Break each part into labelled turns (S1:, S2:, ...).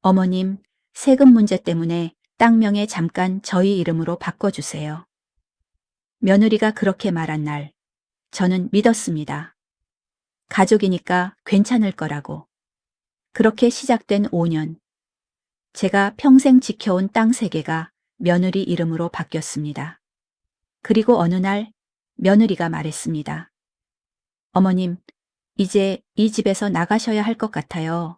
S1: 어머님, 세금 문제 때문에 땅 명에 잠깐 저희 이름으로 바꿔주세요. 며느리가 그렇게 말한 날, 저는 믿었습니다. 가족이니까 괜찮을 거라고. 그렇게 시작된 5년. 제가 평생 지켜온 땅 3개가 며느리 이름으로 바뀌었습니다. 그리고 어느 날 며느리가 말했습니다. 어머님, 이제 이 집에서 나가셔야 할 것 같아요.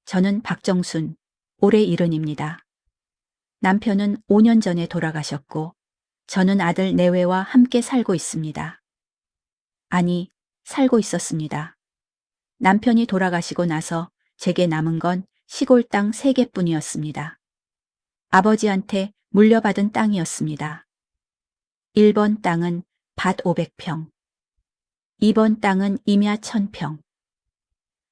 S1: 저는 박정순, 올해 70입니다. 남편은 5년 전에 돌아가셨고, 저는 아들 내외와 함께 살고 있습니다. 아니, 살고 있었습니다. 남편이 돌아가시고 나서 제게 남은 건 시골 땅 3개뿐이었습니다. 아버지한테 물려받은 땅이었습니다. 1번 땅은 밭 500평, 2번 땅은 임야 1000평,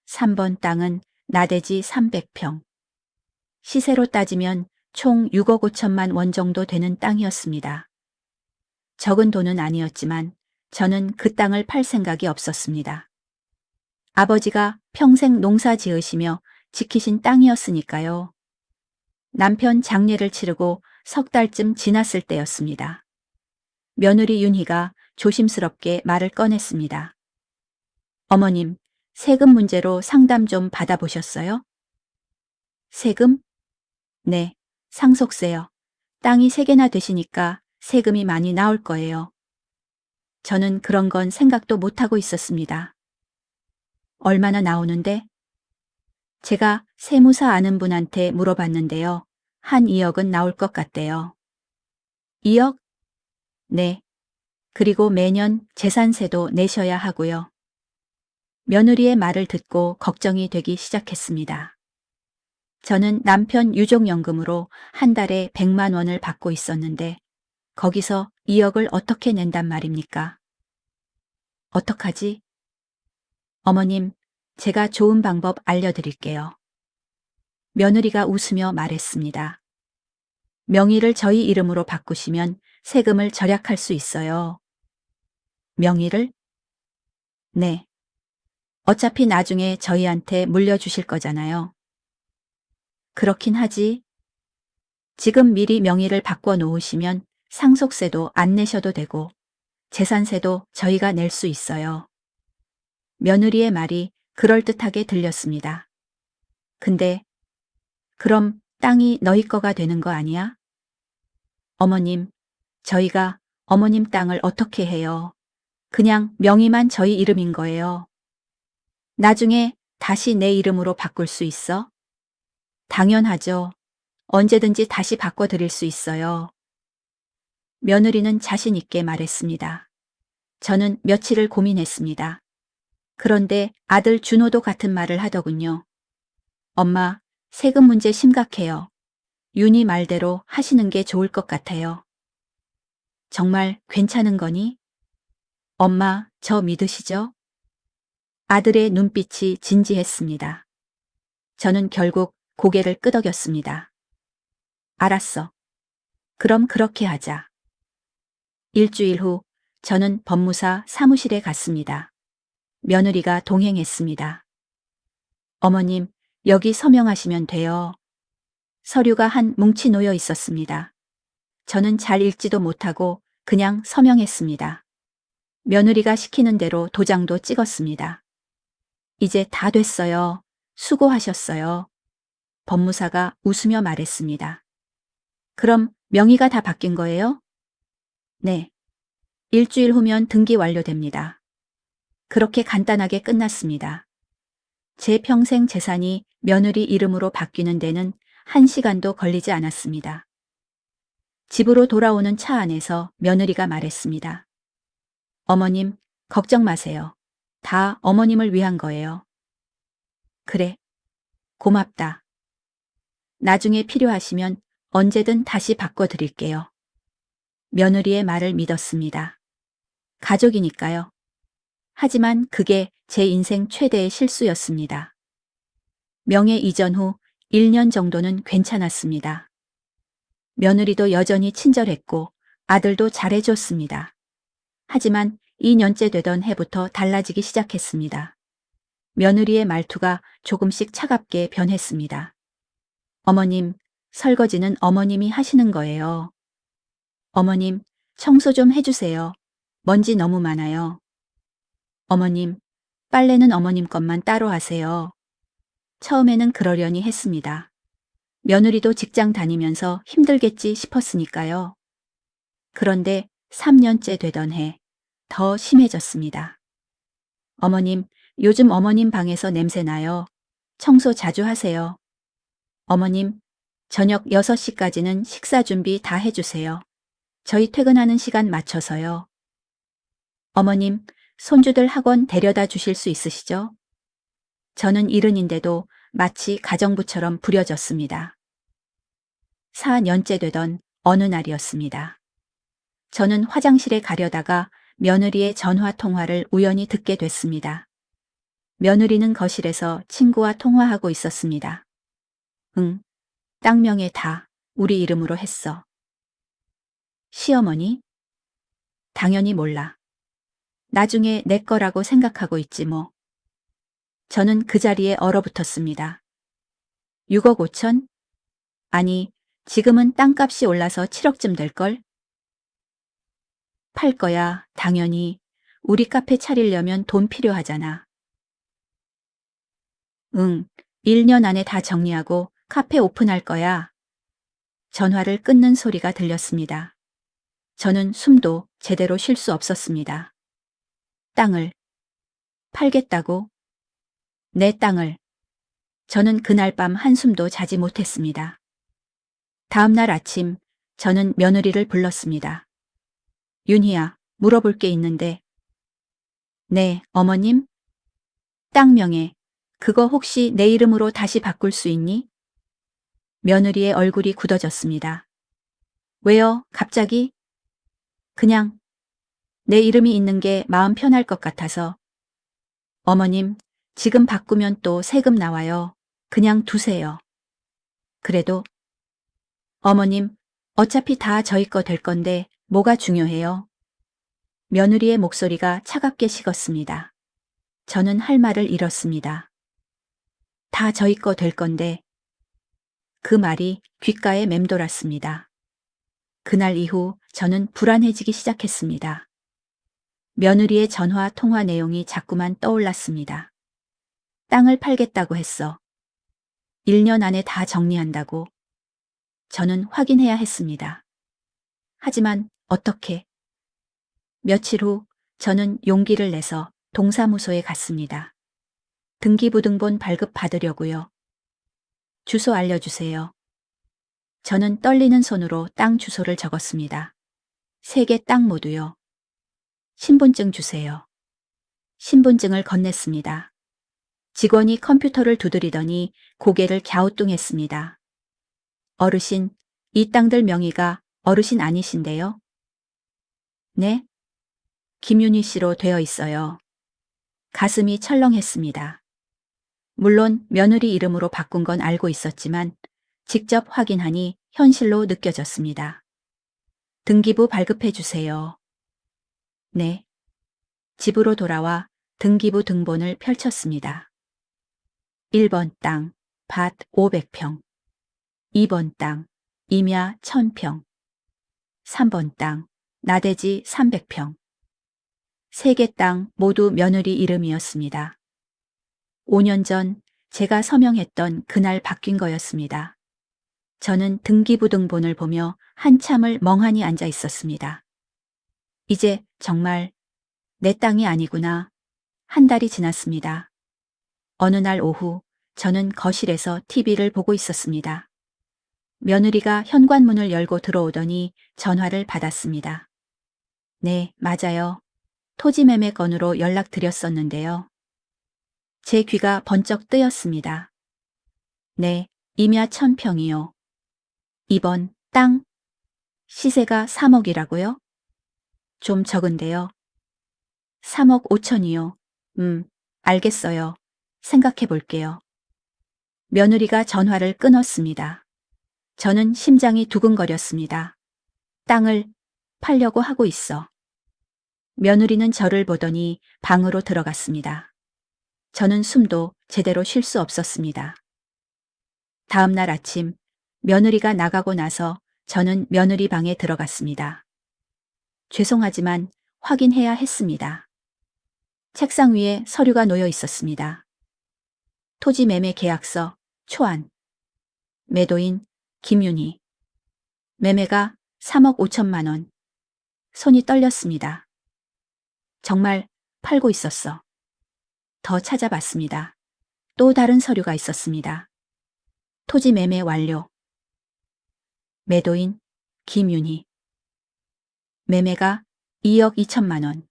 S1: 3번 땅은 나대지 300평. 시세로 따지면 총 6억 5천만 원 정도 되는 땅이었습니다. 적은 돈은 아니었지만 저는 그 땅을 팔 생각이 없었습니다. 아버지가 평생 농사 지으시며 지키신 땅이었으니까요. 남편 장례를 치르고 석 달쯤 지났을 때였습니다. 며느리 윤희가 조심스럽게 말을 꺼냈습니다. 어머님, 세금 문제로 상담 좀 받아보셨어요? 세금? 네, 상속세요. 땅이 3개나 되시니까 세금이 많이 나올 거예요. 저는 그런 건 생각도 못하고 있었습니다. 얼마나 나오는데? 제가 세무사 아는 분한테 물어봤는데요. 한 2억은 나올 것 같대요. 2억? 네. 그리고 매년 재산세도 내셔야 하고요. 며느리의 말을 듣고 걱정이 되기 시작했습니다. 저는 남편 유족연금으로 한 달에 100만 원을 받고 있었는데 거기서 2억을 어떻게 낸단 말입니까? 어떡하지? 어머님, 제가 좋은 방법 알려드릴게요. 며느리가 웃으며 말했습니다. 명의를 저희 이름으로 바꾸시면 세금을 절약할 수 있어요. 명의를? 네. 어차피 나중에 저희한테 물려주실 거잖아요. 그렇긴 하지. 지금 미리 명의를 바꿔 놓으시면 상속세도 안 내셔도 되고 재산세도 저희가 낼 수 있어요. 며느리의 말이 그럴듯하게 들렸습니다. 근데 그럼 땅이 너희 거가 되는 거 아니야? 어머님, 저희가 어머님 땅을 어떻게 해요? 그냥 명의만 저희 이름인 거예요. 나중에 다시 내 이름으로 바꿀 수 있어? 당연하죠. 언제든지 다시 바꿔드릴 수 있어요. 며느리는 자신 있게 말했습니다. 저는 며칠을 고민했습니다. 그런데 아들 준호도 같은 말을 하더군요. 엄마, 세금 문제 심각해요. 윤희 말대로 하시는 게 좋을 것 같아요. 정말 괜찮은 거니? 엄마, 저 믿으시죠? 아들의 눈빛이 진지했습니다. 저는 결국 고개를 끄덕였습니다. 알았어. 그럼 그렇게 하자. 일주일 후 저는 법무사 사무실에 갔습니다. 며느리가 동행했습니다. 어머님, 여기 서명하시면 돼요. 서류가 한 뭉치 놓여 있었습니다. 저는 잘 읽지도 못하고 그냥 서명했습니다. 며느리가 시키는 대로 도장도 찍었습니다. 이제 다 됐어요. 수고하셨어요. 법무사가 웃으며 말했습니다. 그럼 명의가 다 바뀐 거예요? 네. 일주일 후면 등기 완료됩니다. 그렇게 간단하게 끝났습니다. 제 평생 재산이 며느리 이름으로 바뀌는 데는 1시간도 걸리지 않았습니다. 집으로 돌아오는 차 안에서 며느리가 말했습니다. 어머님, 걱정 마세요. 다 어머님을 위한 거예요. 그래. 고맙다. 나중에 필요하시면 언제든 다시 바꿔드릴게요. 며느리의 말을 믿었습니다. 가족이니까요. 하지만 그게 제 인생 최대의 실수였습니다. 명예 이전 후 1년 정도는 괜찮았습니다. 며느리도 여전히 친절했고 아들도 잘해줬습니다. 하지만 2년째 되던 해부터 달라지기 시작했습니다. 며느리의 말투가 조금씩 차갑게 변했습니다. 어머님, 설거지는 어머님이 하시는 거예요. 어머님, 청소 좀 해주세요. 먼지 너무 많아요. 어머님, 빨래는 어머님 것만 따로 하세요. 처음에는 그러려니 했습니다. 며느리도 직장 다니면서 힘들겠지 싶었으니까요. 그런데 3년째 되던 해, 더 심해졌습니다. 어머님, 요즘 어머님 방에서 냄새 나요. 청소 자주 하세요. 어머님, 저녁 6시까지는 식사 준비 다 해주세요. 저희 퇴근하는 시간 맞춰서요. 어머님, 손주들 학원 데려다 주실 수 있으시죠? 저는 일흔인데도 마치 가정부처럼 부려졌습니다. 4년째 되던 어느 날이었습니다. 저는 화장실에 가려다가 며느리의 전화 통화를 우연히 듣게 됐습니다. 며느리는 거실에서 친구와 통화하고 있었습니다. 응, 땅 명에 다 우리 이름으로 했어. 시어머니? 당연히 몰라. 나중에 내 거라고 생각하고 있지 뭐. 저는 그 자리에 얼어붙었습니다. 6억 5천? 아니, 지금은 땅값이 올라서 7억쯤 될걸? 팔 거야, 당연히. 우리 카페 차리려면 돈 필요하잖아. 응, 1년 안에 다 정리하고 카페 오픈할 거야. 전화를 끊는 소리가 들렸습니다. 저는 숨도 제대로 쉴 수 없었습니다. 땅을 팔겠다고? 내 땅을. 저는 그날 밤 한숨도 자지 못했습니다. 다음 날 아침 저는 며느리를 불렀습니다. 윤희야, 물어볼 게 있는데. 네, 어머님? 땅 명예. 그거 혹시 내 이름으로 다시 바꿀 수 있니? 며느리의 얼굴이 굳어졌습니다. 왜요, 갑자기? 그냥 내 이름이 있는 게 마음 편할 것 같아서. 어머님, 지금 바꾸면 또 세금 나와요. 그냥 두세요. 그래도 어머님, 어차피 다 저희 거 될 건데 뭐가 중요해요? 며느리의 목소리가 차갑게 식었습니다. 저는 할 말을 잃었습니다. 다 저희 거 될 건데. 그 말이 귓가에 맴돌았습니다. 그날 이후 저는 불안해지기 시작했습니다. 며느리의 전화 통화 내용이 자꾸만 떠올랐습니다. 땅을 팔겠다고 했어. 1년 안에 다 정리한다고. 저는 확인해야 했습니다. 하지만 어떻게? 며칠 후 저는 용기를 내서 동사무소에 갔습니다. 등기부등본 발급 받으려고요. 주소 알려주세요. 저는 떨리는 손으로 땅 주소를 적었습니다. 3개 땅 모두요. 신분증 주세요. 신분증을 건넸습니다. 직원이 컴퓨터를 두드리더니 고개를 갸우뚱했습니다. 어르신, 이 땅들 명의가 어르신 아니신데요? 네? 김윤희 씨로 되어 있어요. 가슴이 철렁했습니다. 물론 며느리 이름으로 바꾼 건 알고 있었지만 직접 확인하니 현실로 느껴졌습니다. 등기부 발급해 주세요. 네. 집으로 돌아와 등기부 등본을 펼쳤습니다. 1번 땅, 밭 500평. 2번 땅, 임야 1000평. 3번 땅, 나대지 300평. 3개 땅 모두 며느리 이름이었습니다. 5년 전 제가 서명했던 그날 바뀐 거였습니다. 저는 등기부등본을 보며 한참을 멍하니 앉아 있었습니다. 이제 정말 내 땅이 아니구나. 한 달이 지났습니다. 어느 날 오후 저는 거실에서 TV를 보고 있었습니다. 며느리가 현관문을 열고 들어오더니 전화를 받았습니다. 네, 맞아요. 토지 매매 건으로 연락드렸었는데요. 제 귀가 번쩍 뜨였습니다. 네, 임야 1000평이요. 2번 땅. 시세가 3억이라고요? 좀 적은데요. 3억 5천이요. 알겠어요. 생각해 볼게요. 며느리가 전화를 끊었습니다. 저는 심장이 두근거렸습니다. 땅을 팔려고 하고 있어. 며느리는 저를 보더니 방으로 들어갔습니다. 저는 숨도 제대로 쉴 수 없었습니다. 다음 날 아침 며느리가 나가고 나서 저는 며느리 방에 들어갔습니다. 죄송하지만 확인해야 했습니다. 책상 위에 서류가 놓여 있었습니다. 토지 매매 계약서, 초안. 매도인, 김윤희. 매매가 3억 5천만 원. 손이 떨렸습니다. 정말 팔고 있었어. 더 찾아봤습니다. 또 다른 서류가 있었습니다. 토지 매매 완료. 매도인, 김윤희. 매매가 2억 2천만 원.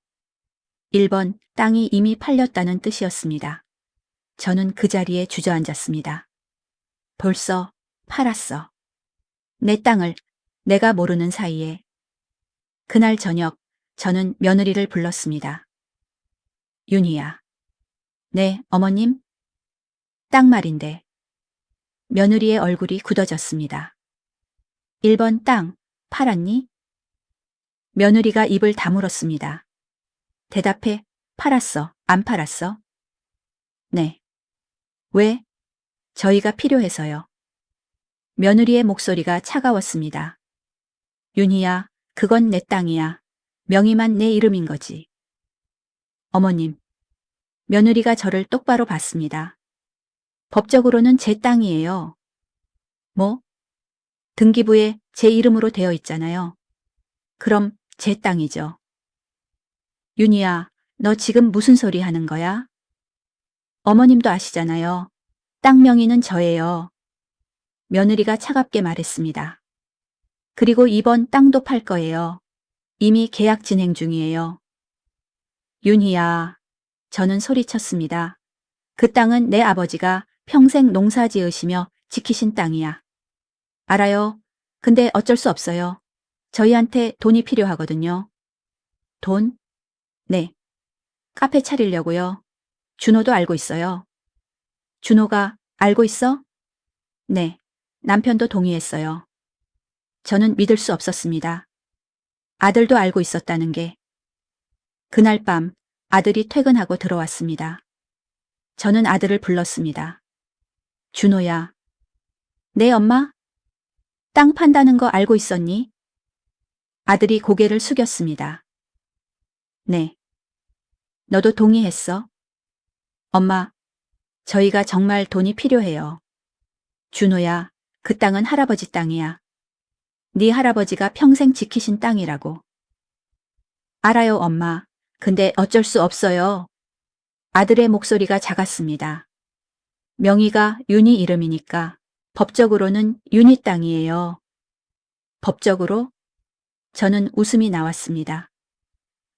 S1: 1번 땅이 이미 팔렸다는 뜻이었습니다. 저는 그 자리에 주저앉았습니다. 벌써 팔았어. 내 땅을 내가 모르는 사이에. 그날 저녁 저는 며느리를 불렀습니다. 윤희야. 네, 어머님? 땅 말인데. 며느리의 얼굴이 굳어졌습니다. 1번 땅 팔았니? 며느리가 입을 다물었습니다. 대답해, 팔았어, 안 팔았어? 네. 왜? 저희가 필요해서요. 며느리의 목소리가 차가웠습니다. 윤희야, 그건 내 땅이야. 명의만 내 이름인 거지. 어머님. 며느리가 저를 똑바로 봤습니다. 법적으로는 제 땅이에요. 뭐? 등기부에 제 이름으로 되어 있잖아요. 그럼 제 땅이죠. 윤희야, 너 지금 무슨 소리 하는 거야? 어머님도 아시잖아요. 땅 명의는 저예요. 며느리가 차갑게 말했습니다. 그리고 이번 땅도 팔 거예요. 이미 계약 진행 중이에요. 윤희야, 저는 소리쳤습니다. 그 땅은 내 아버지가 평생 농사 지으시며 지키신 땅이야. 알아요. 근데 어쩔 수 없어요. 저희한테 돈이 필요하거든요. 돈? 네. 카페 차리려고요. 준호도 알고 있어요. 준호가 알고 있어? 네. 남편도 동의했어요. 저는 믿을 수 없었습니다. 아들도 알고 있었다는 게. 그날 밤 아들이 퇴근하고 들어왔습니다. 저는 아들을 불렀습니다. 준호야. 네, 엄마? 땅 판다는 거 알고 있었니? 아들이 고개를 숙였습니다. 네. 너도 동의했어? 엄마, 저희가 정말 돈이 필요해요. 준호야, 그 땅은 할아버지 땅이야. 네 할아버지가 평생 지키신 땅이라고. 알아요, 엄마. 근데 어쩔 수 없어요. 아들의 목소리가 작았습니다. 명의가 윤희 이름이니까 법적으로는 윤희 땅이에요. 법적으로? 저는 웃음이 나왔습니다.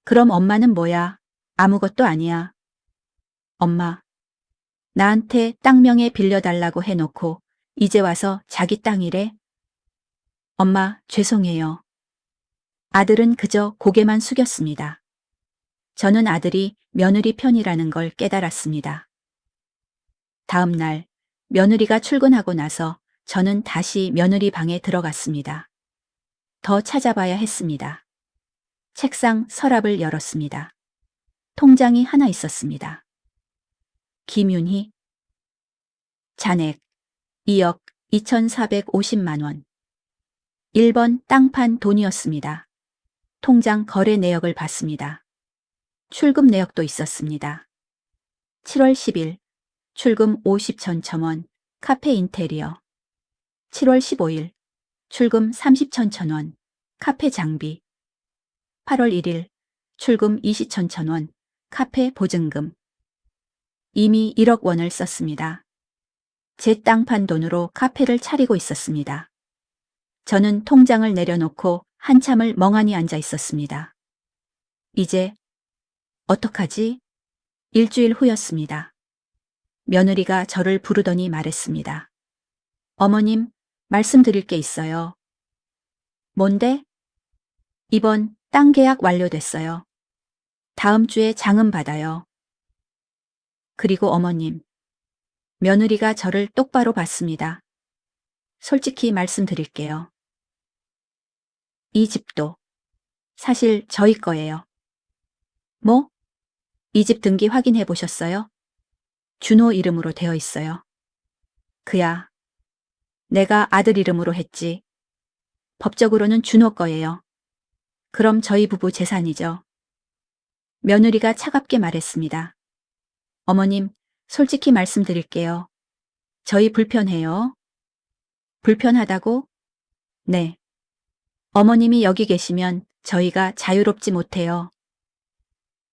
S1: 그럼 엄마는 뭐야? 아무것도 아니야. 엄마, 나한테 땅 명예 빌려달라고 해놓고 이제 와서 자기 땅이래? 엄마, 죄송해요. 아들은 그저 고개만 숙였습니다. 저는 아들이 며느리 편이라는 걸 깨달았습니다. 다음 날 며느리가 출근하고 나서 저는 다시 며느리 방에 들어갔습니다. 더 찾아봐야 했습니다. 책상 서랍을 열었습니다. 통장이 하나 있었습니다. 김윤희. 잔액 2억 2,450만 원. 1번 땅판 돈이었습니다. 통장 거래 내역을 봤습니다. 출금 내역도 있었습니다. 7월 10일 출금 50천천 원 카페 인테리어. 7월 15일 출금 30천천 원 카페 장비. 8월 1일 출금 20천천 원 카페 보증금. 이미 1억 원을 썼습니다. 제 땅판 돈으로 카페를 차리고 있었습니다. 저는 통장을 내려놓고 한참을 멍하니 앉아 있었습니다. 이제 어떡하지? 일주일 후였습니다. 며느리가 저를 부르더니 말했습니다. 어머님, 말씀드릴 게 있어요. 뭔데? 이번 땅 계약 완료됐어요. 다음 주에 장음 받아요. 그리고 어머님, 며느리가 저를 똑바로 봤습니다. 솔직히 말씀드릴게요. 이 집도 사실 저희 거예요. 뭐? 이 집 등기 확인해 보셨어요? 준호 이름으로 되어 있어요. 그야. 내가 아들 이름으로 했지. 법적으로는 준호 거예요. 그럼 저희 부부 재산이죠. 며느리가 차갑게 말했습니다. 어머님, 솔직히 말씀드릴게요. 저희 불편해요. 불편하다고? 네. 어머님이 여기 계시면 저희가 자유롭지 못해요.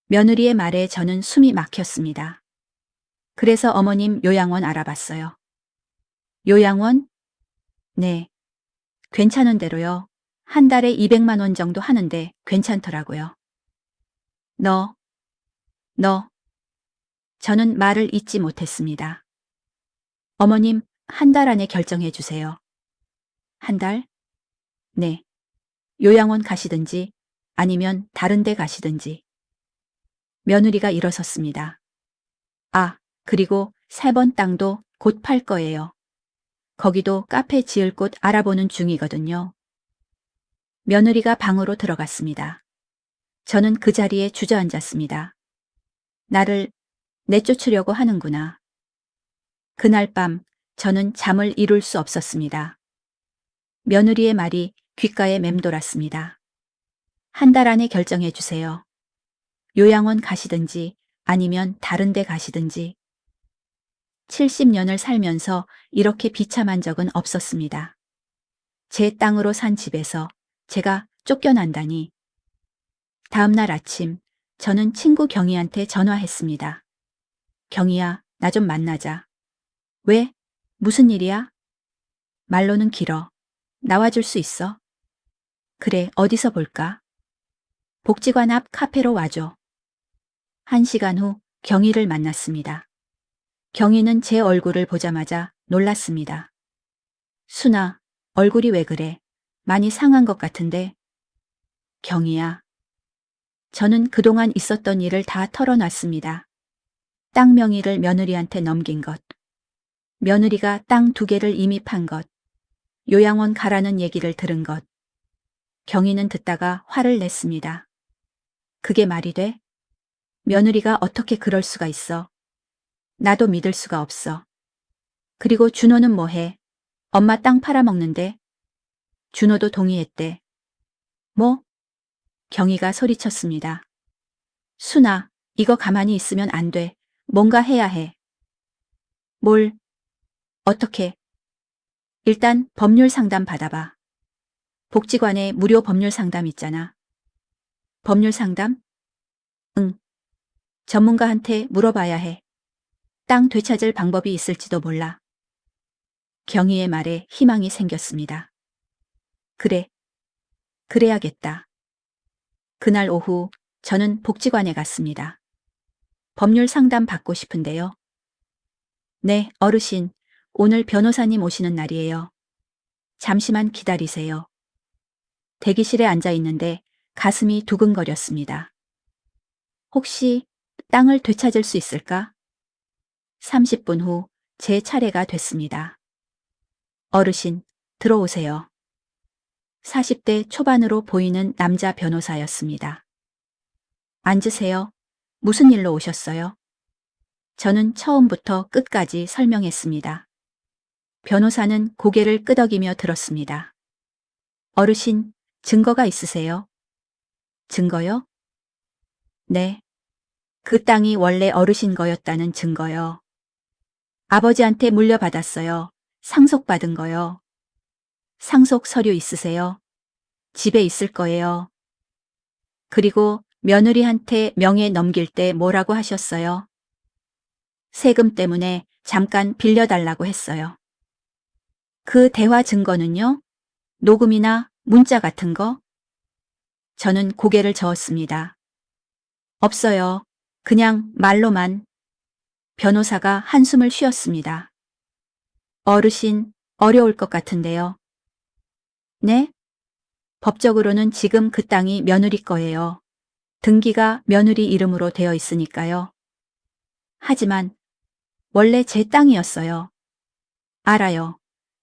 S1: 며느리의 말에 저는 숨이 막혔습니다. 그래서 어머님 요양원 알아봤어요. 요양원? 네. 괜찮은 대로요. 한 달에 200만 원 정도 하는데 괜찮더라고요. 너. 저는 말을 잇지 못했습니다. 어머님, 한 달 안에 결정해 주세요. 한 달? 네. 요양원 가시든지 아니면 다른 데 가시든지. 며느리가 일어섰습니다. 아, 그리고 3번 땅도 곧 팔 거예요. 거기도 카페 지을 곳 알아보는 중이거든요. 며느리가 방으로 들어갔습니다. 저는 그 자리에 주저앉았습니다. 나를 내쫓으려고 하는구나. 그날 밤 저는 잠을 이룰 수 없었습니다. 며느리의 말이 귓가에 맴돌았습니다. 한 달 안에 결정해 주세요. 요양원 가시든지 아니면 다른 데 가시든지. 70년을 살면서 이렇게 비참한 적은 없었습니다. 제 땅으로 산 집에서 제가 쫓겨난다니. 다음 날 아침 저는 친구 경희한테 전화했습니다. 경희야, 나 좀 만나자. 왜? 무슨 일이야? 말로는 길어. 나와줄 수 있어? 그래, 어디서 볼까? 복지관 앞 카페로 와줘. 1시간 후 경희를 만났습니다. 경희는 제 얼굴을 보자마자 놀랐습니다. 순아, 얼굴이 왜 그래? 많이 상한 것 같은데. 경희야. 저는 그동안 있었던 일을 다 털어놨습니다. 땅 명의를 며느리한테 넘긴 것. 며느리가 땅 2개를 이미 판 것. 요양원 가라는 얘기를 들은 것. 경희는 듣다가 화를 냈습니다. 그게 말이 돼? 며느리가 어떻게 그럴 수가 있어? 나도 믿을 수가 없어. 그리고 준호는 뭐해? 엄마 땅 팔아먹는데? 준호도 동의했대. 뭐? 경희가 소리쳤습니다. 순아, 이거 가만히 있으면 안 돼. 뭔가 해야 해. 뭘? 어떻게? 일단 법률 상담 받아봐. 복지관에 무료 법률 상담 있잖아. 법률 상담? 응. 전문가한테 물어봐야 해. 땅 되찾을 방법이 있을지도 몰라. 경희의 말에 희망이 생겼습니다. 그래. 그래야겠다. 그날 오후 저는 복지관에 갔습니다. 법률 상담 받고 싶은데요. 네, 어르신. 오늘 변호사님 오시는 날이에요. 잠시만 기다리세요. 대기실에 앉아 있는데 가슴이 두근거렸습니다. 혹시 땅을 되찾을 수 있을까? 30분 후 제 차례가 됐습니다. 어르신, 들어오세요. 40대 초반으로 보이는 남자 변호사였습니다. 앉으세요. 무슨 일로 오셨어요? 저는 처음부터 끝까지 설명했습니다. 변호사는 고개를 끄덕이며 들었습니다. 어르신, 증거가 있으세요? 증거요? 네. 그 땅이 원래 어르신 거였다는 증거요. 아버지한테 물려받았어요. 상속받은 거요. 상속 서류 있으세요? 집에 있을 거예요. 그리고 며느리한테 명예 넘길 때 뭐라고 하셨어요? 세금 때문에 잠깐 빌려달라고 했어요. 그 대화 증거는요? 녹음이나 문자 같은 거? 저는 고개를 저었습니다. 없어요. 그냥 말로만. 변호사가 한숨을 쉬었습니다. 어르신, 어려울 것 같은데요. 네? 법적으로는 지금 그 땅이 며느리 거예요. 등기가 며느리 이름으로 되어 있으니까요. 하지만 원래 제 땅이었어요. 알아요.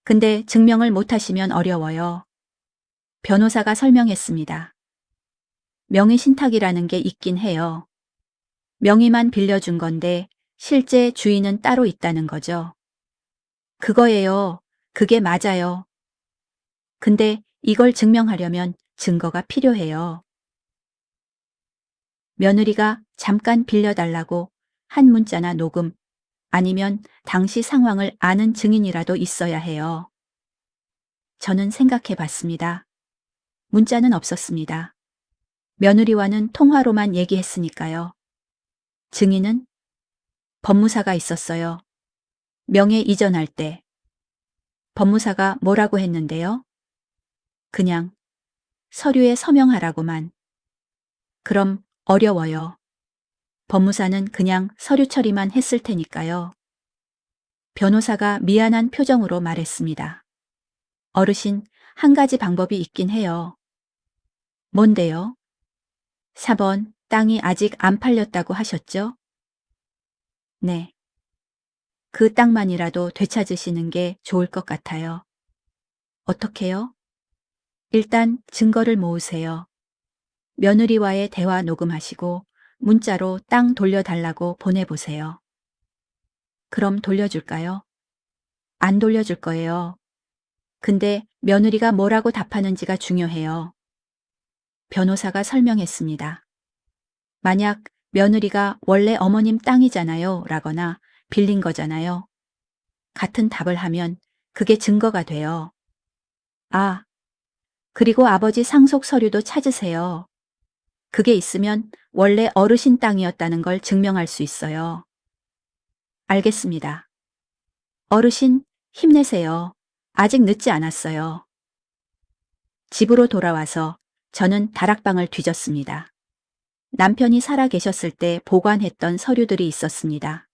S1: 근데 증명을 못하시면 어려워요. 변호사가 설명했습니다. 명의신탁이라는 게 있긴 해요. 명의만 빌려준 건데 실제 주인은 따로 있다는 거죠. 그거예요. 그게 맞아요. 근데 이걸 증명하려면 증거가 필요해요. 며느리가 잠깐 빌려달라고 한 문자나 녹음, 아니면 당시 상황을 아는 증인이라도 있어야 해요. 저는 생각해 봤습니다. 문자는 없었습니다. 며느리와는 통화로만 얘기했으니까요. 증인은 법무사가 있었어요. 명예 이전할 때. 법무사가 뭐라고 했는데요? 그냥 서류에 서명하라고만. 그럼 어려워요. 법무사는 그냥 서류 처리만 했을 테니까요. 변호사가 미안한 표정으로 말했습니다. 어르신, 한 가지 방법이 있긴 해요. 뭔데요? 4번, 땅이 아직 안 팔렸다고 하셨죠? 네. 그 땅만이라도 되찾으시는 게 좋을 것 같아요. 어떻게요? 일단 증거를 모으세요. 며느리와의 대화 녹음하시고 문자로 땅 돌려달라고 보내보세요. 그럼 돌려줄까요? 안 돌려줄 거예요. 근데 며느리가 뭐라고 답하는지가 중요해요. 변호사가 설명했습니다. 만약 며느리가 원래 어머님 땅이잖아요 라거나 빌린 거잖아요. 같은 답을 하면 그게 증거가 돼요. 아, 그리고 아버지 상속 서류도 찾으세요. 그게 있으면 원래 어르신 땅이었다는 걸 증명할 수 있어요. 알겠습니다. 어르신, 힘내세요. 아직 늦지 않았어요. 집으로 돌아와서 저는 다락방을 뒤졌습니다. 남편이 살아 계셨을 때 보관했던 서류들이 있었습니다.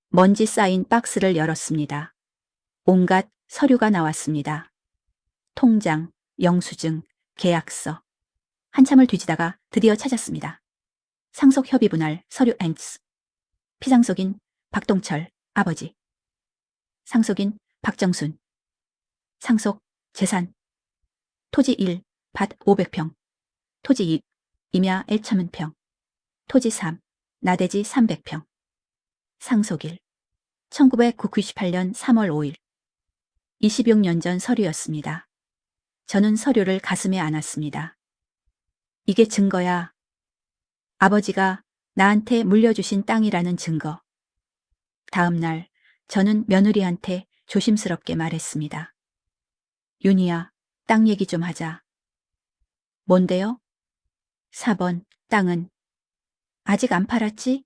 S1: 먼지 쌓인 박스를 열었습니다. 온갖 서류가 나왔습니다. 통장, 영수증, 계약서. 한참을 뒤지다가 드디어 찾았습니다. 상속협의분할 서류 N's. 피상속인 박동철, 아버지. 상속인 박정순. 상속, 재산. 토지 1, 밭 500평. 토지 2, 임야 1,000평. 토지 3, 나대지 300평. 상속일. 1998년 3월 5일. 26년 전 서류였습니다. 저는 서류를 가슴에 안았습니다. 이게 증거야. 아버지가 나한테 물려주신 땅이라는 증거. 다음 날 저는 며느리한테 조심스럽게 말했습니다. 윤희야, 땅 얘기 좀 하자. 뭔데요? 4번, 땅은 아직 안 팔았지?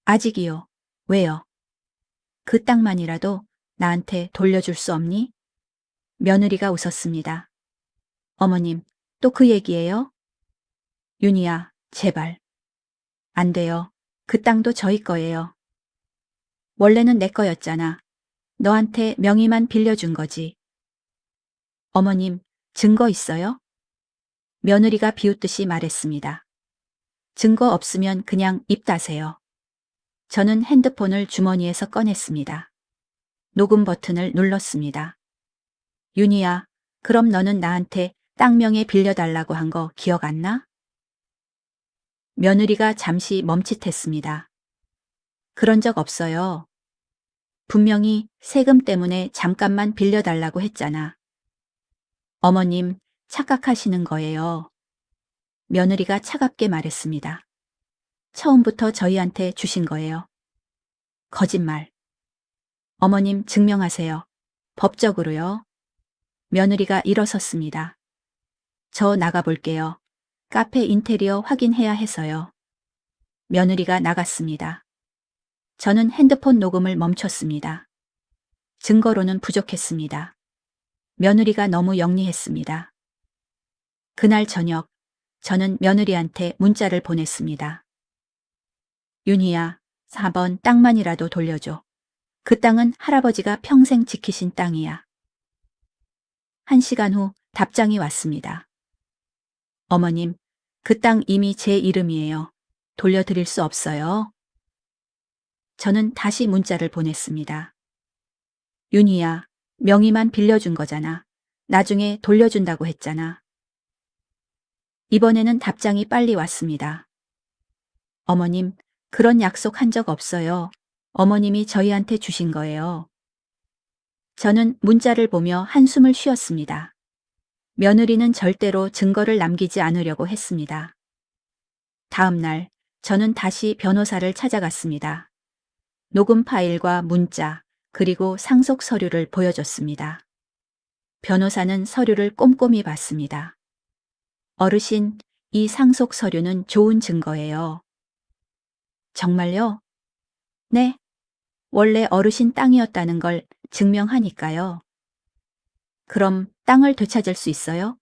S1: 아직이요. 왜요? 그 땅만이라도 나한테 돌려줄 수 없니? 며느리가 웃었습니다. 어머님, 또 그 얘기예요? 윤희야, 제발. 안 돼요. 그 땅도 저희 거예요. 원래는 내 거였잖아. 너한테 명의만 빌려준 거지. 어머님, 증거 있어요? 며느리가 비웃듯이 말했습니다. 증거 없으면 그냥 입 다세요. 저는 핸드폰을 주머니에서 꺼냈습니다. 녹음 버튼을 눌렀습니다. 윤희야, 그럼 너는 나한테 땅 명예 빌려달라고 한 거 기억 안 나? 며느리가 잠시 멈칫했습니다. 그런 적 없어요. 분명히 세금 때문에 잠깐만 빌려달라고 했잖아. 어머님, 착각하시는 거예요. 며느리가 차갑게 말했습니다. 처음부터 저희한테 주신 거예요. 거짓말. 어머님 증명하세요. 법적으로요. 며느리가 일어섰습니다. 저 나가볼게요. 카페 인테리어 확인해야 해서요. 며느리가 나갔습니다. 저는 핸드폰 녹음을 멈췄습니다. 증거로는 부족했습니다. 며느리가 너무 영리했습니다. 그날 저녁, 저는 며느리한테 문자를 보냈습니다. 윤희야, 4번 땅만이라도 돌려줘. 그 땅은 할아버지가 평생 지키신 땅이야. 1시간 후 답장이 왔습니다. 어머님, 그 땅 이미 제 이름이에요. 돌려드릴 수 없어요. 저는 다시 문자를 보냈습니다. 윤희야, 명의만 빌려준 거잖아. 나중에 돌려준다고 했잖아. 이번에는 답장이 빨리 왔습니다. 어머님, 그런 약속 한 적 없어요. 어머님이 저희한테 주신 거예요. 저는 문자를 보며 한숨을 쉬었습니다. 며느리는 절대로 증거를 남기지 않으려고 했습니다. 다음 날, 저는 다시 변호사를 찾아갔습니다. 녹음 파일과 문자, 그리고 상속 서류를 보여줬습니다. 변호사는 서류를 꼼꼼히 봤습니다. 어르신, 이 상속 서류는 좋은 증거예요. 정말요? 네. 원래 어르신 땅이었다는 걸 증명하니까요. 그럼 땅을 되찾을 수 있어요?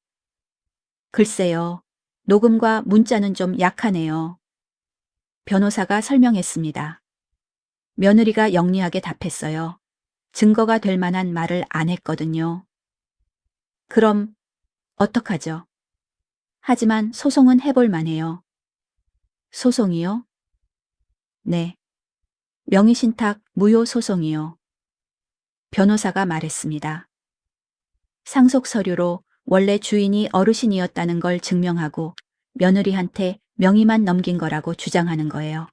S1: 글쎄요. 녹음과 문자는 좀 약하네요. 변호사가 설명했습니다. 며느리가 영리하게 답했어요. 증거가 될 만한 말을 안 했거든요. 그럼 어떡하죠? 하지만 소송은 해볼 만해요. 소송이요? 네. 명의신탁 무효 소송이요. 변호사가 말했습니다. 상속 서류로 원래 주인이 어르신이었다는 걸 증명하고 며느리한테 명의만 넘긴 거라고 주장하는 거예요.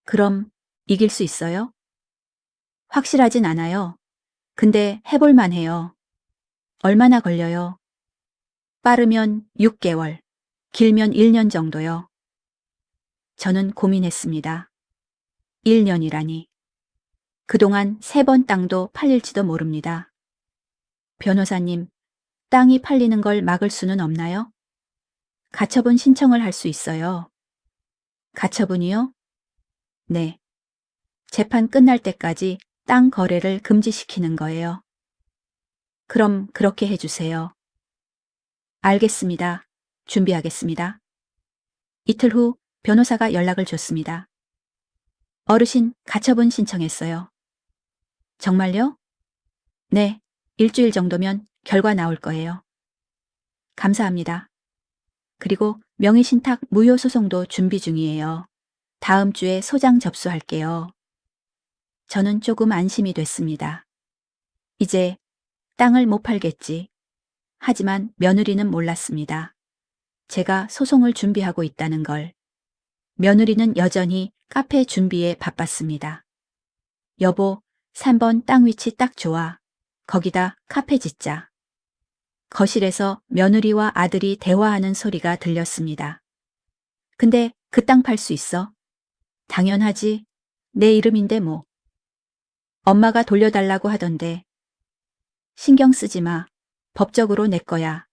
S1: 그럼 이길 수 있어요? 확실하진 않아요. 근데 해볼 만해요. 얼마나 걸려요? 빠르면 6개월, 길면 1년 정도요. 저는 고민했습니다. 1년이라니. 그동안 3번 땅도 팔릴지도 모릅니다. 변호사님, 땅이 팔리는 걸 막을 수는 없나요? 가처분 신청을 할 수 있어요. 가처분이요? 네. 재판 끝날 때까지 땅 거래를 금지시키는 거예요. 그럼 그렇게 해주세요. 알겠습니다. 준비하겠습니다. 이틀 후 변호사가 연락을 줬습니다. 어르신 가처분 신청했어요. 정말요? 네. 일주일 정도면 결과 나올 거예요. 감사합니다. 그리고 명의신탁 무효 소송도 준비 중이에요. 다음 주에 소장 접수할게요. 저는 조금 안심이 됐습니다. 이제 땅을 못 팔겠지. 하지만 며느리는 몰랐습니다. 제가 소송을 준비하고 있다는 걸. 며느리는 여전히 카페 준비에 바빴습니다. 여보, 3번 땅 위치 딱 좋아. 거기다 카페 짓자. 거실에서 며느리와 아들이 대화하는 소리가 들렸습니다. 근데 그 땅 팔 수 있어? 당연하지. 내 이름인데 뭐. 엄마가 돌려달라고 하던데. 신경 쓰지 마. 법적으로 내 거야.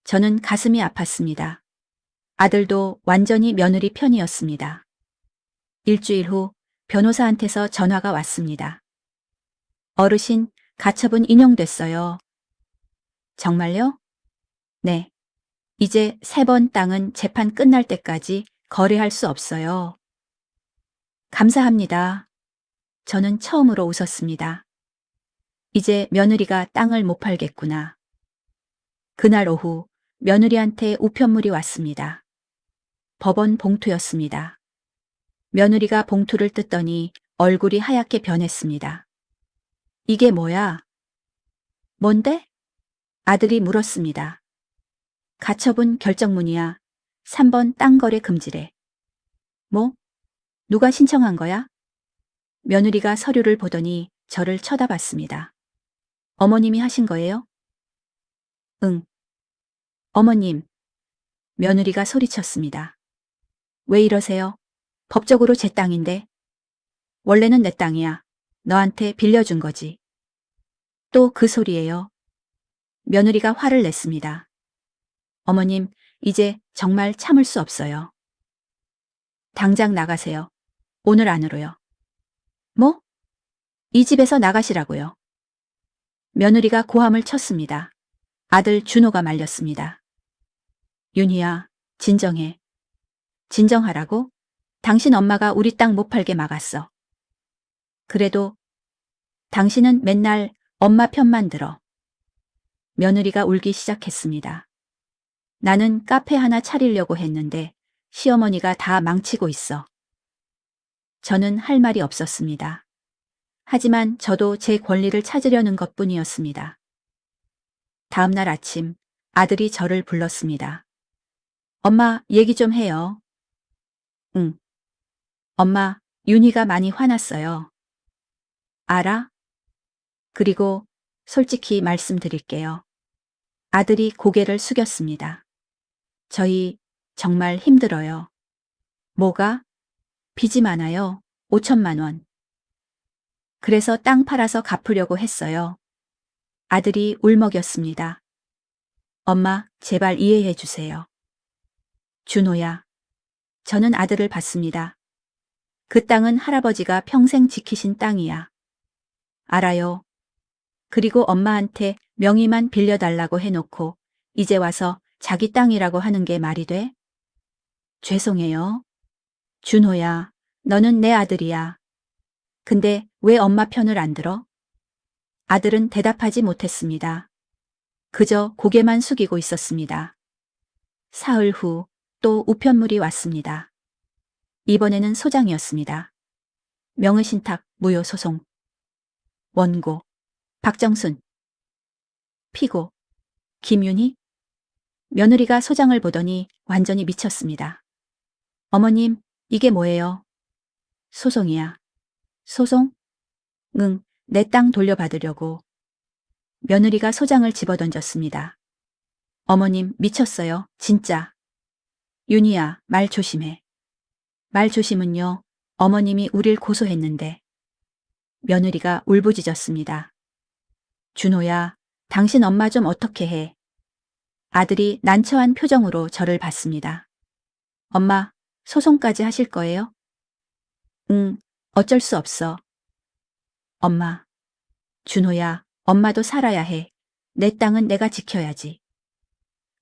S1: 저는 가슴이 아팠습니다. 아들도 완전히 며느리 편이었습니다. 일주일 후 변호사한테서 전화가 왔습니다. 어르신, 가처분 인용됐어요. 정말요? 네. 이제 3번 땅은 재판 끝날 때까지 거래할 수 없어요. 감사합니다. 저는 처음으로 웃었습니다. 이제 며느리가 땅을 못 팔겠구나. 그날 오후 며느리한테 우편물이 왔습니다. 법원 봉투였습니다. 며느리가 봉투를 뜯더니 얼굴이 하얗게 변했습니다. 이게 뭐야? 뭔데? 아들이 물었습니다. 가처분 결정문이야. 3번 땅 거래 금지래. 뭐? 누가 신청한 거야? 며느리가 서류를 보더니 저를 쳐다봤습니다. 어머님이 하신 거예요? 응. 어머님. 며느리가 소리쳤습니다. 왜 이러세요? 법적으로 제 땅인데. 원래는 내 땅이야. 너한테 빌려준 거지. 또 그 소리예요. 며느리가 화를 냈습니다. 어머님, 이제 정말 참을 수 없어요. 당장 나가세요. 오늘 안으로요. 뭐? 이 집에서 나가시라고요. 며느리가 고함을 쳤습니다. 아들 준호가 말렸습니다. 윤희야, 진정해. 진정하라고? 당신 엄마가 우리 땅 못 팔게 막았어. 그래도 당신은 맨날 엄마 편만 들어. 며느리가 울기 시작했습니다. 나는 카페 하나 차리려고 했는데 시어머니가 다 망치고 있어. 저는 할 말이 없었습니다. 하지만 저도 제 권리를 찾으려는 것뿐이었습니다. 다음 날 아침 아들이 저를 불렀습니다. 엄마, 얘기 좀 해요. 응. 엄마, 윤희가 많이 화났어요. 알아? 그리고 솔직히 말씀드릴게요. 아들이 고개를 숙였습니다. 저희 정말 힘들어요. 뭐가? 빚이 많아요. 5천만 원. 그래서 땅 팔아서 갚으려고 했어요. 아들이 울먹였습니다. 엄마, 제발 이해해 주세요. 준호야. 저는 아들을 봤습니다. 그 땅은 할아버지가 평생 지키신 땅이야. 알아요. 그리고 엄마한테 명의만 빌려달라고 해놓고 이제 와서 자기 땅이라고 하는 게 말이 돼? 죄송해요. 준호야, 너는 내 아들이야. 근데 왜 엄마 편을 안 들어? 아들은 대답하지 못했습니다. 그저 고개만 숙이고 있었습니다. 사흘 후 또 우편물이 왔습니다. 이번에는 소장이었습니다. 명의신탁 무효소송. 원고 박정순. 피고 김윤희. 며느리가 소장을 보더니 완전히 미쳤습니다. 어머님, 이게 뭐예요? 소송이야. 소송? 응, 내 땅 돌려받으려고. 며느리가 소장을 집어던졌습니다. 어머님, 미쳤어요, 진짜. 윤희야, 말 조심해. 말 조심은요, 어머님이 우릴 고소했는데. 며느리가 울부짖었습니다. 준호야, 당신 엄마 좀 어떻게 해. 아들이 난처한 표정으로 저를 봤습니다. 엄마, 소송까지 하실 거예요? 응, 어쩔 수 없어. 엄마. 준호야, 엄마도 살아야 해. 내 땅은 내가 지켜야지.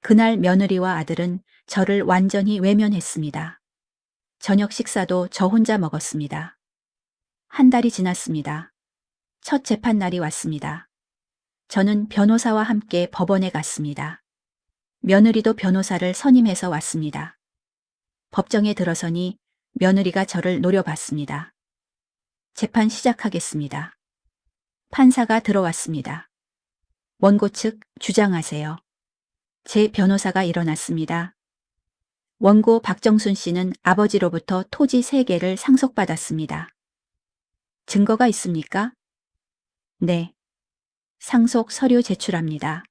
S1: 그날 며느리와 아들은 저를 완전히 외면했습니다. 저녁 식사도 저 혼자 먹었습니다. 한 달이 지났습니다. 첫 재판날이 왔습니다. 저는 변호사와 함께 법원에 갔습니다. 며느리도 변호사를 선임해서 왔습니다. 법정에 들어서니 며느리가 저를 노려봤습니다. 재판 시작하겠습니다. 판사가 들어왔습니다. 원고 측 주장하세요. 제 변호사가 일어났습니다. 원고 박정순 씨는 아버지로부터 토지 3개를 상속받았습니다. 증거가 있습니까? 네. 상속 서류 제출합니다.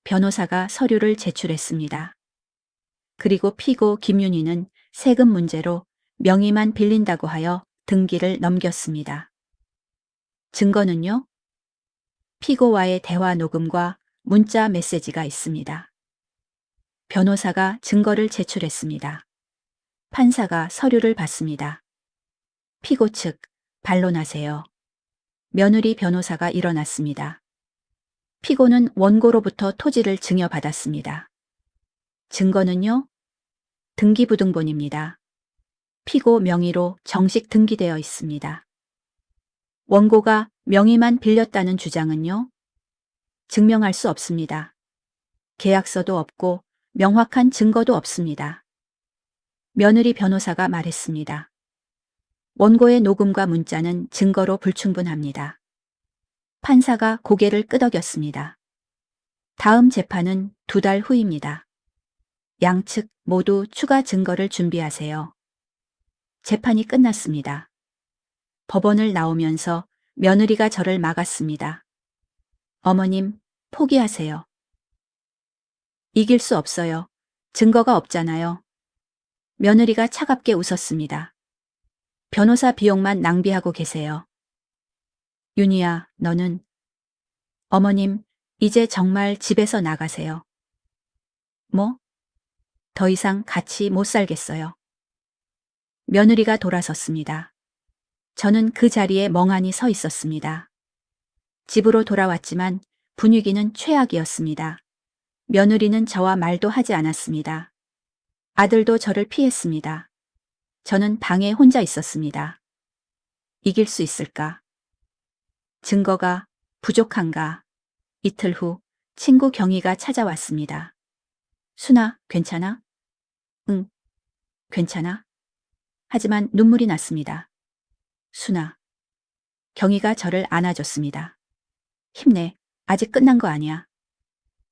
S1: 변호사가 서류를 제출했습니다. 그리고 피고 김윤희는 세금 문제로 명의만 빌린다고 하여 등기를 넘겼습니다. 증거는요? 피고와의 대화 녹음과 문자 메시지가 있습니다. 변호사가 증거를 제출했습니다. 판사가 서류를 받습니다. 피고 측, 반론하세요. 며느리 변호사가 일어났습니다. 피고는 원고로부터 토지를 증여받았습니다. 증거는요? 등기부등본입니다. 피고 명의로 정식 등기되어 있습니다. 원고가 명의만 빌렸다는 주장은요? 증명할 수 없습니다. 계약서도 없고 명확한 증거도 없습니다. 며느리 변호사가 말했습니다. 원고의 녹음과 문자는 증거로 불충분합니다. 판사가 고개를 끄덕였습니다. 다음 재판은 2달 후입니다. 양측 모두 추가 증거를 준비하세요. 재판이 끝났습니다. 법원을 나오면서 며느리가 저를 막았습니다. 어머님, 포기하세요. 이길 수 없어요. 증거가 없잖아요. 며느리가 차갑게 웃었습니다. 변호사 비용만 낭비하고 계세요. 윤희야, 너는. 어머님, 이제 정말 집에서 나가세요. 뭐? 더 이상 같이 못 살겠어요. 며느리가 돌아섰습니다. 저는 그 자리에 멍하니 서 있었습니다. 집으로 돌아왔지만 분위기는 최악이었습니다. 며느리는 저와 말도 하지 않았습니다. 아들도 저를 피했습니다. 저는 방에 혼자 있었습니다. 이길 수 있을까? 증거가 부족한가? 이틀 후 친구 경희가 찾아왔습니다. 순아, 괜찮아? 응, 괜찮아? 하지만 눈물이 났습니다. 순아. 경희가 저를 안아줬습니다. 힘내. 아직 끝난 거 아니야.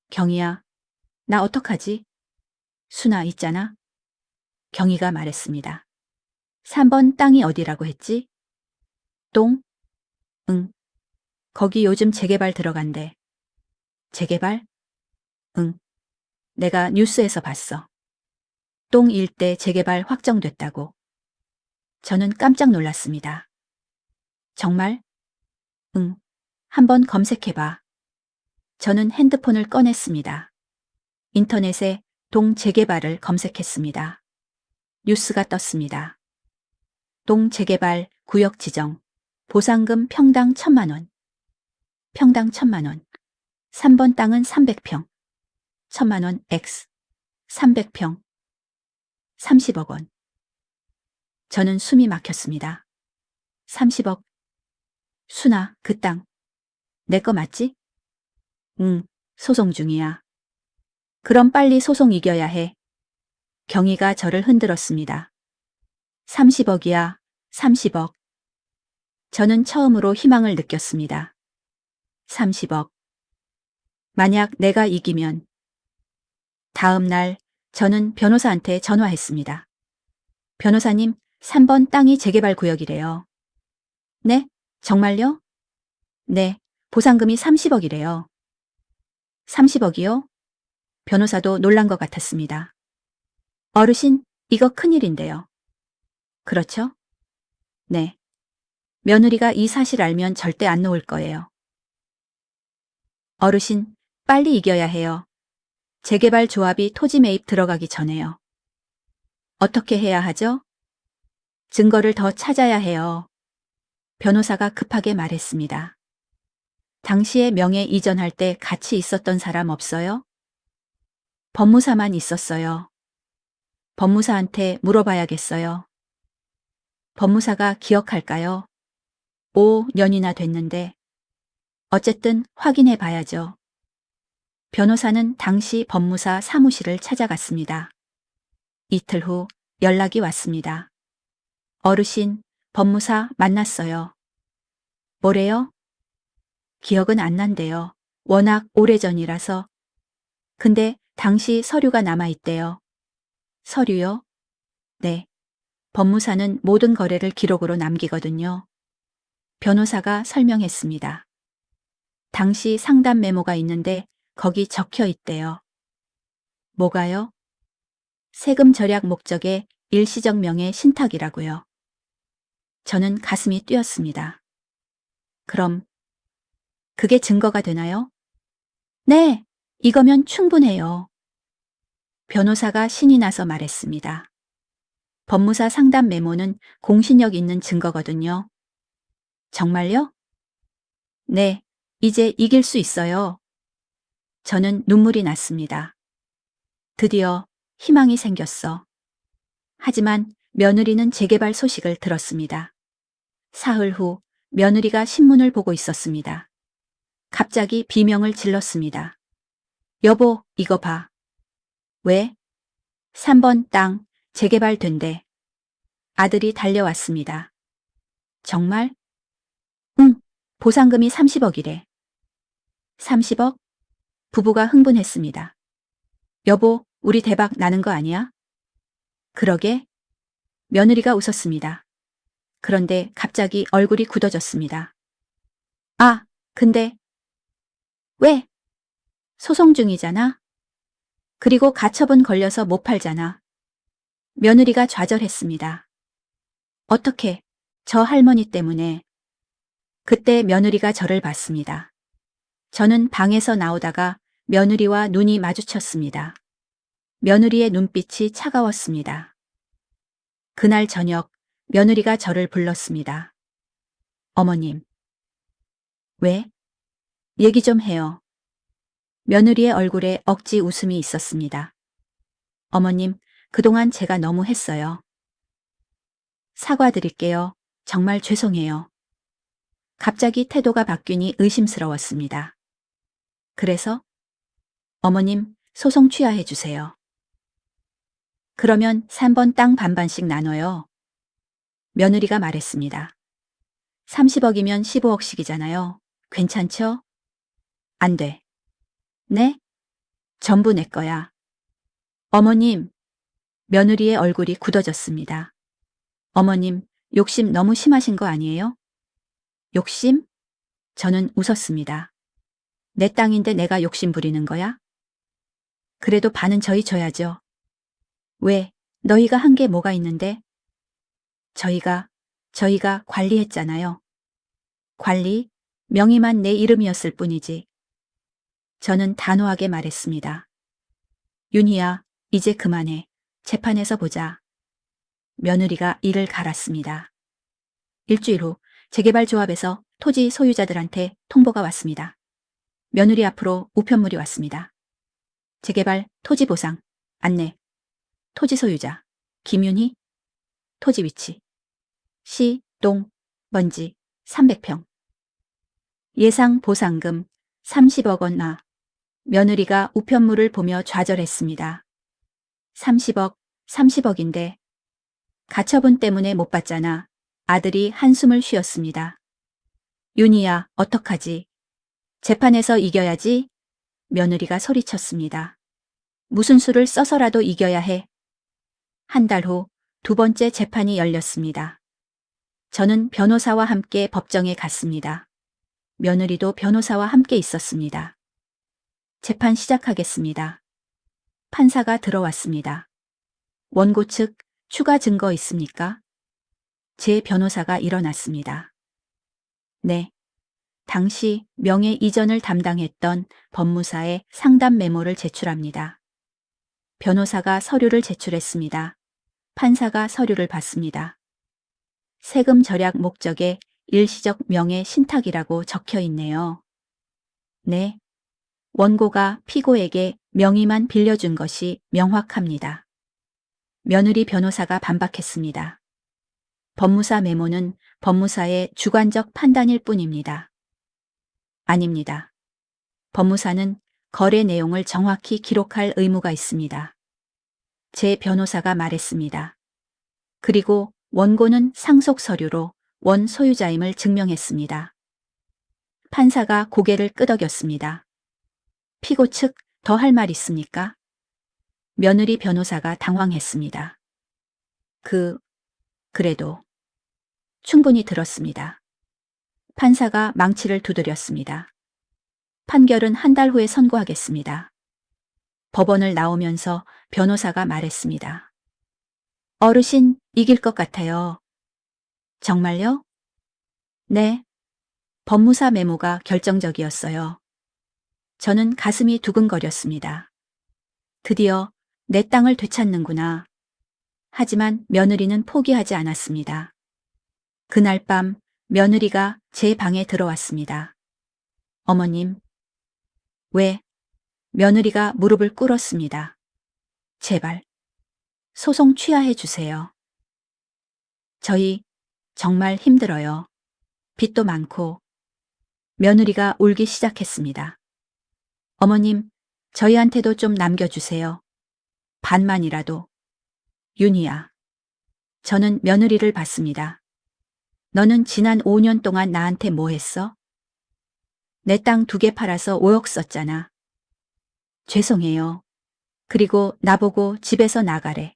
S1: 경희야, 나 어떡하지? 순아 있잖아. 경희가 말했습니다. 3번 땅이 어디라고 했지? 똥? 응. 거기 요즘 재개발 들어간대. 재개발? 응. 내가 뉴스에서 봤어. 똥 일대 재개발 확정됐다고. 저는 깜짝 놀랐습니다. 정말? 응. 한번 검색해봐. 저는 핸드폰을 꺼냈습니다. 인터넷에 동 재개발을 검색했습니다. 뉴스가 떴습니다. 동 재개발 구역 지정. 보상금 평당 1,000만 원. 평당 1,000만 원. 3번 땅은 300평. 1,000만 원 X. 300평. 30억 원. 저는 숨이 막혔습니다. 30억. 순아, 그 땅. 내 거 맞지? 응, 소송 중이야. 그럼 빨리 소송 이겨야 해. 경희가 저를 흔들었습니다. 30억이야, 30억. 저는 처음으로 희망을 느꼈습니다. 30억. 만약 내가 이기면. 다음 날 저는 변호사한테 전화했습니다. 변호사님, 3번 땅이 재개발 구역이래요. 네? 정말요? 네, 보상금이 30억이래요. 30억이요? 변호사도 놀란 것 같았습니다. 어르신, 이거 큰일인데요. 그렇죠? 네. 며느리가 이 사실 알면 절대 안 놓을 거예요. 어르신, 빨리 이겨야 해요. 재개발 조합이 토지 매입 들어가기 전에요. 어떻게 해야 하죠? 증거를 더 찾아야 해요. 변호사가 급하게 말했습니다. 당시에 명예 이전할 때 같이 있었던 사람 없어요? 법무사만 있었어요. 법무사한테 물어봐야겠어요. 법무사가 기억할까요? 5년이나 됐는데. 어쨌든 확인해 봐야죠. 변호사는 당시 법무사 사무실을 찾아갔습니다. 이틀 후 연락이 왔습니다. 어르신, 법무사 만났어요. 뭐래요? 기억은 안 난대요. 워낙 오래전이라서. 근데 당시 서류가 남아있대요. 서류요? 네. 법무사는 모든 거래를 기록으로 남기거든요. 변호사가 설명했습니다. 당시 상담 메모가 있는데 거기 적혀 있대요. 뭐가요? 세금 절약 목적의 일시적 명예 신탁이라고요. 저는 가슴이 뛰었습니다. 그럼 그게 증거가 되나요? 네, 이거면 충분해요. 변호사가 신이 나서 말했습니다. 법무사 상담 메모는 공신력 있는 증거거든요. 정말요? 네, 이제 이길 수 있어요. 저는 눈물이 났습니다. 드디어 희망이 생겼어. 하지만 며느리는 재개발 소식을 들었습니다. 사흘 후 며느리가 신문을 보고 있었습니다. 갑자기 비명을 질렀습니다. 여보, 이거 봐. 왜? 3번 땅 재개발된대. 아들이 달려왔습니다. 정말? 응, 보상금이 30억이래. 30억? 부부가 흥분했습니다. 여보, 우리 대박 나는 거 아니야? 그러게. 며느리가 웃었습니다. 그런데 갑자기 얼굴이 굳어졌습니다. 아, 근데 왜? 소송 중이잖아. 그리고 가처분 걸려서 못 팔잖아. 며느리가 좌절했습니다. 어떻게? 저 할머니 때문에. 그때 며느리가 저를 봤습니다. 저는 방에서 나오다가 며느리와 눈이 마주쳤습니다. 며느리의 눈빛이 차가웠습니다. 그날 저녁 며느리가 저를 불렀습니다. 어머님. 왜? 얘기 좀 해요. 며느리의 얼굴에 억지 웃음이 있었습니다. 어머님, 그동안 제가 너무 했어요. 사과드릴게요. 정말 죄송해요. 갑자기 태도가 바뀌니 의심스러웠습니다. 그래서? 어머님, 소송 취하해 주세요. 그러면 3번 땅 반반씩 나눠요. 며느리가 말했습니다. 30억이면 15억씩이잖아요. 괜찮죠? 안 돼. 네? 전부 내 거야. 어머님, 며느리의 얼굴이 굳어졌습니다. 어머님, 욕심 너무 심하신 거 아니에요? 욕심? 저는 웃었습니다. 내 땅인데 내가 욕심 부리는 거야? 그래도 반은 저희 줘야죠. 왜? 너희가 한 게 뭐가 있는데? 저희가 관리했잖아요. 관리? 명의만 내 이름이었을 뿐이지. 저는 단호하게 말했습니다. 윤희야, 이제 그만해. 재판에서 보자. 며느리가 이를 갈았습니다. 일주일 후 재개발조합에서 토지 소유자들한테 통보가 왔습니다. 며느리 앞으로 우편물이 왔습니다. 재개발, 토지 보상, 안내, 토지 소유자, 김윤희, 토지 위치, 시, 동, 먼지, 300평. 예상 보상금 30억 원 나. 며느리가 우편물을 보며 좌절했습니다. 30억, 30억인데 가처분 때문에 못 받잖아. 아들이 한숨을 쉬었습니다. 윤희야, 어떡하지? 재판에서 이겨야지. 며느리가 소리쳤습니다. 무슨 수를 써서라도 이겨야 해. 한 달 후 두 번째 재판이 열렸습니다. 저는 변호사와 함께 법정에 갔습니다. 며느리도 변호사와 함께 있었습니다. 재판 시작하겠습니다. 판사가 들어왔습니다. 원고 측 추가 증거 있습니까? 제 변호사가 일어났습니다. 네. 당시 명예 이전을 담당했던 법무사의 상담 메모를 제출합니다. 변호사가 서류를 제출했습니다. 판사가 서류를 받습니다. 세금 절약 목적의 일시적 명예 신탁이라고 적혀 있네요. 네. 원고가 피고에게 명의만 빌려준 것이 명확합니다. 며느리 변호사가 반박했습니다. 법무사 메모는 법무사의 주관적 판단일 뿐입니다. 아닙니다. 법무사는 거래 내용을 정확히 기록할 의무가 있습니다. 제 변호사가 말했습니다. 그리고 원고는 상속 서류로 원 소유자임을 증명했습니다. 판사가 고개를 끄덕였습니다. 피고 측 더 할 말 있습니까? 며느리 변호사가 당황했습니다. 그래도 충분히 들었습니다. 판사가 망치를 두드렸습니다. 판결은 한 달 후에 선고하겠습니다. 법원을 나오면서 변호사가 말했습니다. 어르신, 이길 것 같아요. 정말요? 네. 법무사 메모가 결정적이었어요. 저는 가슴이 두근거렸습니다. 드디어 내 땅을 되찾는구나. 하지만 며느리는 포기하지 않았습니다. 그날 밤 며느리가 제 방에 들어왔습니다. 어머님. 왜? 며느리가 무릎을 꿇었습니다. 제발. 소송 취하해 주세요. 저희 정말 힘들어요. 빚도 많고. 며느리가 울기 시작했습니다. 어머님, 저희한테도 좀 남겨주세요. 반만이라도. 윤희야. 저는 며느리를 봤습니다. 너는 지난 5년 동안 나한테 뭐 했어? 내 땅 2개 팔아서 5억 썼잖아. 죄송해요. 그리고 나보고 집에서 나가래.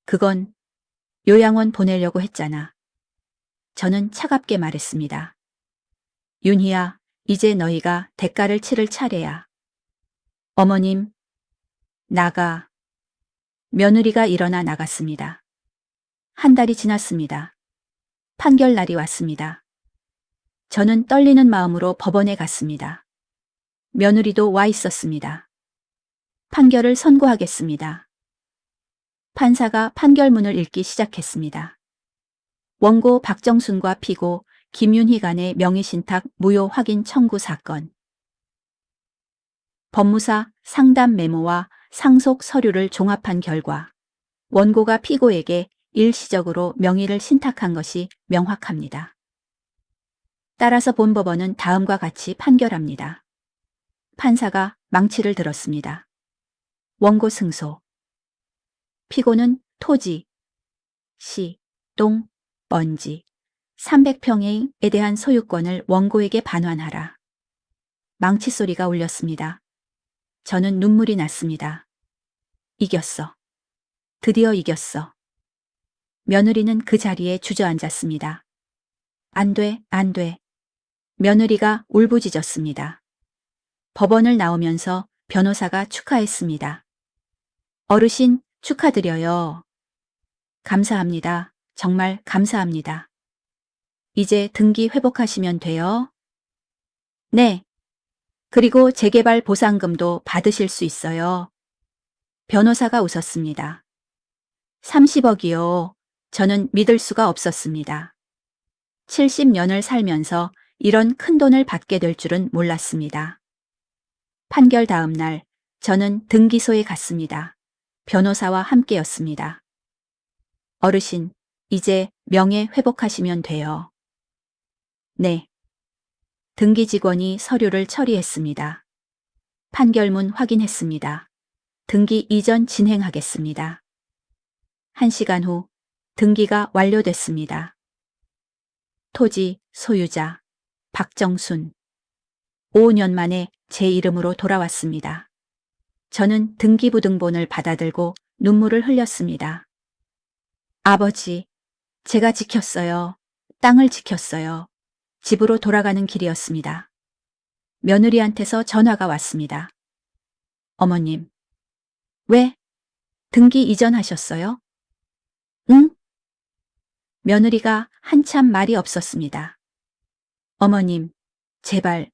S1: 그건 요양원 보내려고 했잖아. 저는 차갑게 말했습니다. 윤희야, 이제 너희가 대가를 치를 차례야. 어머님, 나가. 며느리가 일어나 나갔습니다. 한 달이 지났습니다. 판결 날이 왔습니다. 저는 떨리는 마음으로 법원에 갔습니다. 며느리도 와 있었습니다. 판결을 선고하겠습니다. 판사가 판결문을 읽기 시작했습니다. 원고 박정순과 피고 김윤희 간의 명의신탁 무효 확인 청구 사건. 법무사 상담 메모와 상속 서류를 종합한 결과 원고가 피고에게 일시적으로 명의를 신탁한 것이 명확합니다. 따라서 본법원은 다음과 같이 판결합니다. 판사가 망치를 들었습니다. 원고 승소. 피고는 토지, 시, 동, 먼지, 300평에 대한 소유권을 원고에게 반환하라. 망치 소리가 울렸습니다. 저는 눈물이 났습니다. 이겼어. 드디어 이겼어. 며느리는 그 자리에 주저앉았습니다. 안 돼, 안 돼. 며느리가 울부짖었습니다. 법원을 나오면서 변호사가 축하했습니다. 어르신 축하드려요. 감사합니다. 정말 감사합니다. 이제 등기 회복하시면 돼요. 네. 그리고 재개발 보상금도 받으실 수 있어요. 변호사가 웃었습니다. 30억이요. 저는 믿을 수가 없었습니다. 70년을 살면서 이런 큰 돈을 받게 될 줄은 몰랐습니다. 판결 다음 날 저는 등기소에 갔습니다. 변호사와 함께였습니다. 어르신, 이제 명예 회복하시면 돼요. 네. 등기 직원이 서류를 처리했습니다. 판결문 확인했습니다. 등기 이전 진행하겠습니다. 1시간 후 등기가 완료됐습니다. 토지 소유자 박정순. 5년 만에 제 이름으로 돌아왔습니다. 저는 등기부등본을 받아들고 눈물을 흘렸습니다. 아버지, 제가 지켰어요. 땅을 지켰어요. 집으로 돌아가는 길이었습니다. 며느리한테서 전화가 왔습니다. 어머님, 왜? 등기 이전하셨어요? 응? 며느리가 한참 말이 없었습니다. 어머님, 제발,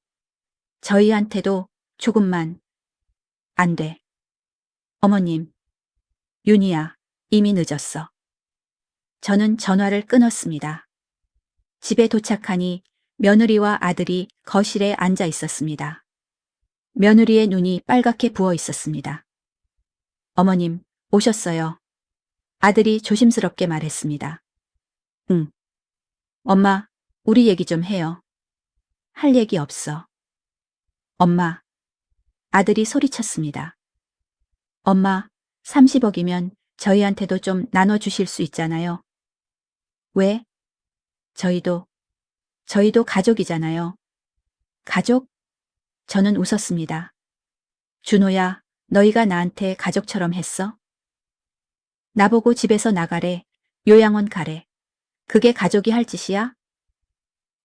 S1: 저희한테도 조금만. 안 돼. 어머님, 윤희야, 이미 늦었어. 저는 전화를 끊었습니다. 집에 도착하니 며느리와 아들이 거실에 앉아 있었습니다. 며느리의 눈이 빨갛게 부어 있었습니다. 어머님, 오셨어요. 아들이 조심스럽게 말했습니다. 응. 엄마, 우리 얘기 좀 해요. 할 얘기 없어. 엄마. 아들이 소리쳤습니다. 엄마, 30억이면 저희한테도 좀 나눠주실 수 있잖아요. 왜? 저희도 가족이잖아요. 가족? 저는 웃었습니다. 준호야, 너희가 나한테 가족처럼 했어? 나보고 집에서 나가래, 요양원 가래. 그게 가족이 할 짓이야?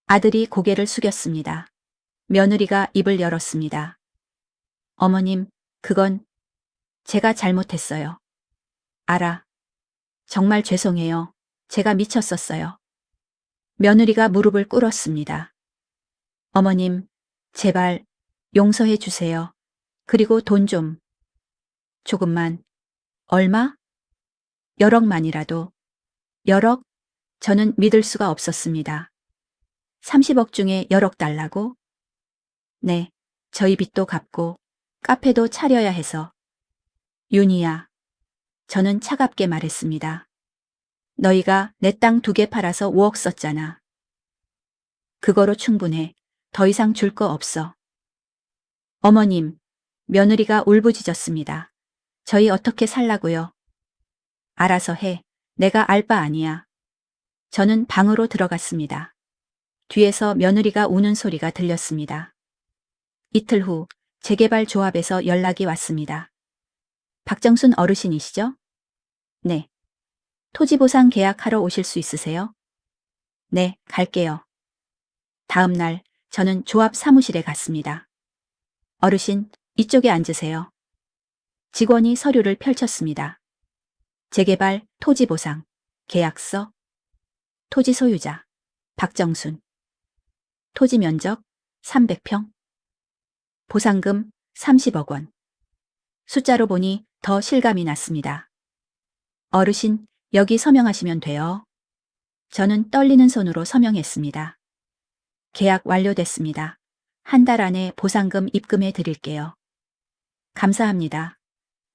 S1: 아들이 고개를 숙였습니다. 며느리가 입을 열었습니다. 어머님, 그건 제가 잘못했어요. 알아. 정말 죄송해요. 제가 미쳤었어요. 며느리가 무릎을 꿇었습니다. 어머님, 제발 용서해 주세요. 그리고 돈 좀. 조금만. 얼마? 열억만이라도. 열억? 저는 믿을 수가 없었습니다. 30억 중에 열억 달라고? 네, 저희 빚도 갚고 카페도 차려야 해서. 윤희야, 저는 차갑게 말했습니다. 너희가 내 땅 2개 팔아서 5억 썼잖아. 그거로 충분해. 더 이상 줄 거 없어. 어머님, 며느리가 울부짖었습니다. 저희 어떻게 살라고요? 알아서 해. 내가 알 바 아니야. 저는 방으로 들어갔습니다. 뒤에서 며느리가 우는 소리가 들렸습니다. 이틀 후 재개발 조합에서 연락이 왔습니다. 박정순 어르신이시죠? 네. 토지보상 계약하러 오실 수 있으세요? 네, 갈게요. 다음 날 저는 조합 사무실에 갔습니다. 어르신, 이쪽에 앉으세요. 직원이 서류를 펼쳤습니다. 재개발 토지보상 계약서 토지 소유자 박정순 토지 면적 300평 보상금 30억 원 숫자로 보니 더 실감이 났습니다. 어르신, 여기 서명하시면 돼요. 저는 떨리는 손으로 서명했습니다. 계약 완료됐습니다. 한 달 안에 보상금 입금해 드릴게요. 감사합니다.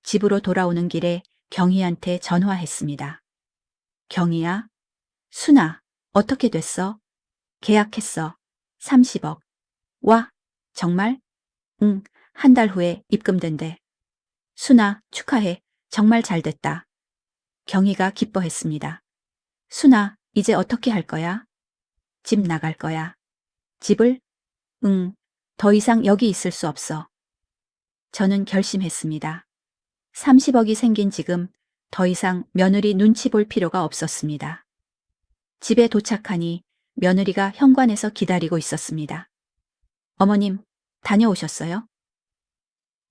S1: 집으로 돌아오는 길에 경희한테 전화했습니다. 경희야? 순아, 어떻게 됐어? 계약했어. 30억. 와, 정말? 응, 한 달 후에 입금된대. 순아, 축하해. 정말 잘 됐다. 경희가 기뻐했습니다. 순아, 이제 어떻게 할 거야? 집 나갈 거야. 집을? 응, 더 이상 여기 있을 수 없어. 저는 결심했습니다. 30억이 생긴 지금 더 이상 며느리 눈치 볼 필요가 없었습니다. 집에 도착하니 며느리가 현관에서 기다리고 있었습니다. 어머님, 다녀오셨어요?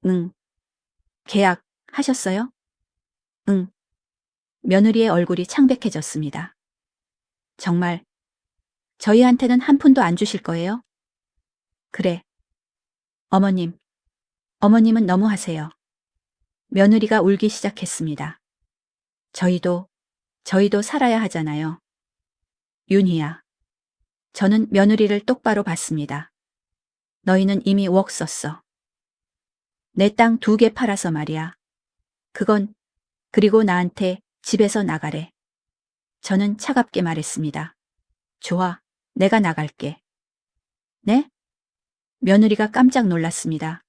S1: 응. 계약 하셨어요? 응. 며느리의 얼굴이 창백해졌습니다. 정말 저희한테는 한 푼도 안 주실 거예요? 그래. 어머님, 어머님은 너무하세요. 며느리가 울기 시작했습니다. 저희도, 저희도 살아야 하잖아요. 윤희야. 저는 며느리를 똑바로 봤습니다. 너희는 이미 웍 썼어. 내 땅 2개 팔아서 말이야. 그건, 그리고 나한테 집에서 나가래. 저는 차갑게 말했습니다. 좋아, 내가 나갈게. 네? 며느리가 깜짝 놀랐습니다.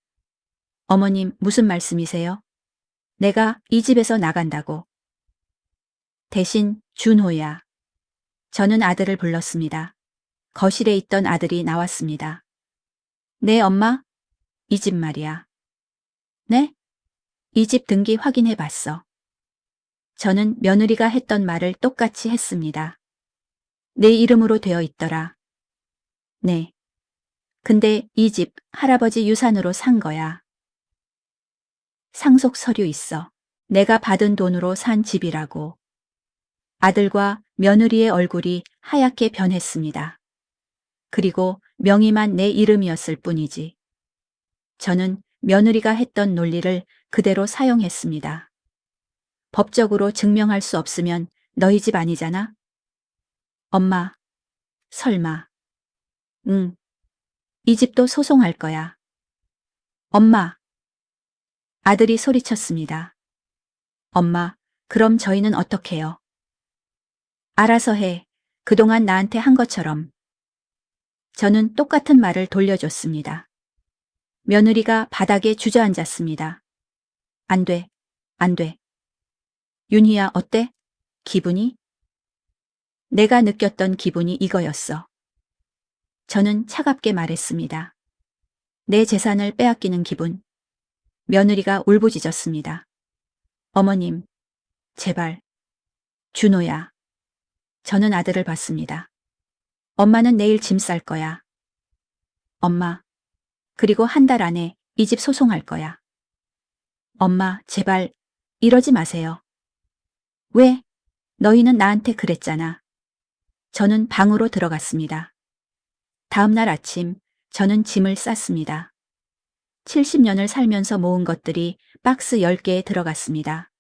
S1: 어머님, 무슨 말씀이세요? 내가 이 집에서 나간다고. 대신 준호야. 저는 아들을 불렀습니다. 거실에 있던 아들이 나왔습니다. 네, 엄마? 이 집 말이야. 네? 이 집 등기 확인해 봤어. 저는 며느리가 했던 말을 똑같이 했습니다. 내 이름으로 되어 있더라. 네. 근데 이 집 할아버지 유산으로 산 거야. 상속 서류 있어. 내가 받은 돈으로 산 집이라고. 아들과 며느리의 얼굴이 하얗게 변했습니다. 그리고 명의만 내 이름이었을 뿐이지. 저는 며느리가 했던 논리를 그대로 사용했습니다. 법적으로 증명할 수 없으면 너희 집 아니잖아? 엄마, 설마. 응, 이 집도 소송할 거야. 엄마. 아들이 소리쳤습니다. 엄마, 그럼 저희는 어떡해요? 알아서 해. 그동안 나한테 한 것처럼. 저는 똑같은 말을 돌려줬습니다. 며느리가 바닥에 주저앉았습니다. 안 돼, 안 돼. 윤희야, 어때? 기분이? 내가 느꼈던 기분이 이거였어. 저는 차갑게 말했습니다. 내 재산을 빼앗기는 기분. 며느리가 울부짖었습니다. 어머님, 제발. 준호야. 저는 아들을 봤습니다. 엄마는 내일 짐 쌀 거야. 엄마. 그리고 한 달 안에 이 집 소송할 거야. 엄마, 제발 이러지 마세요. 왜? 너희는 나한테 그랬잖아. 저는 방으로 들어갔습니다. 다음 날 아침 저는 짐을 쌌습니다. 70년을 살면서 모은 것들이 박스 10개에 들어갔습니다.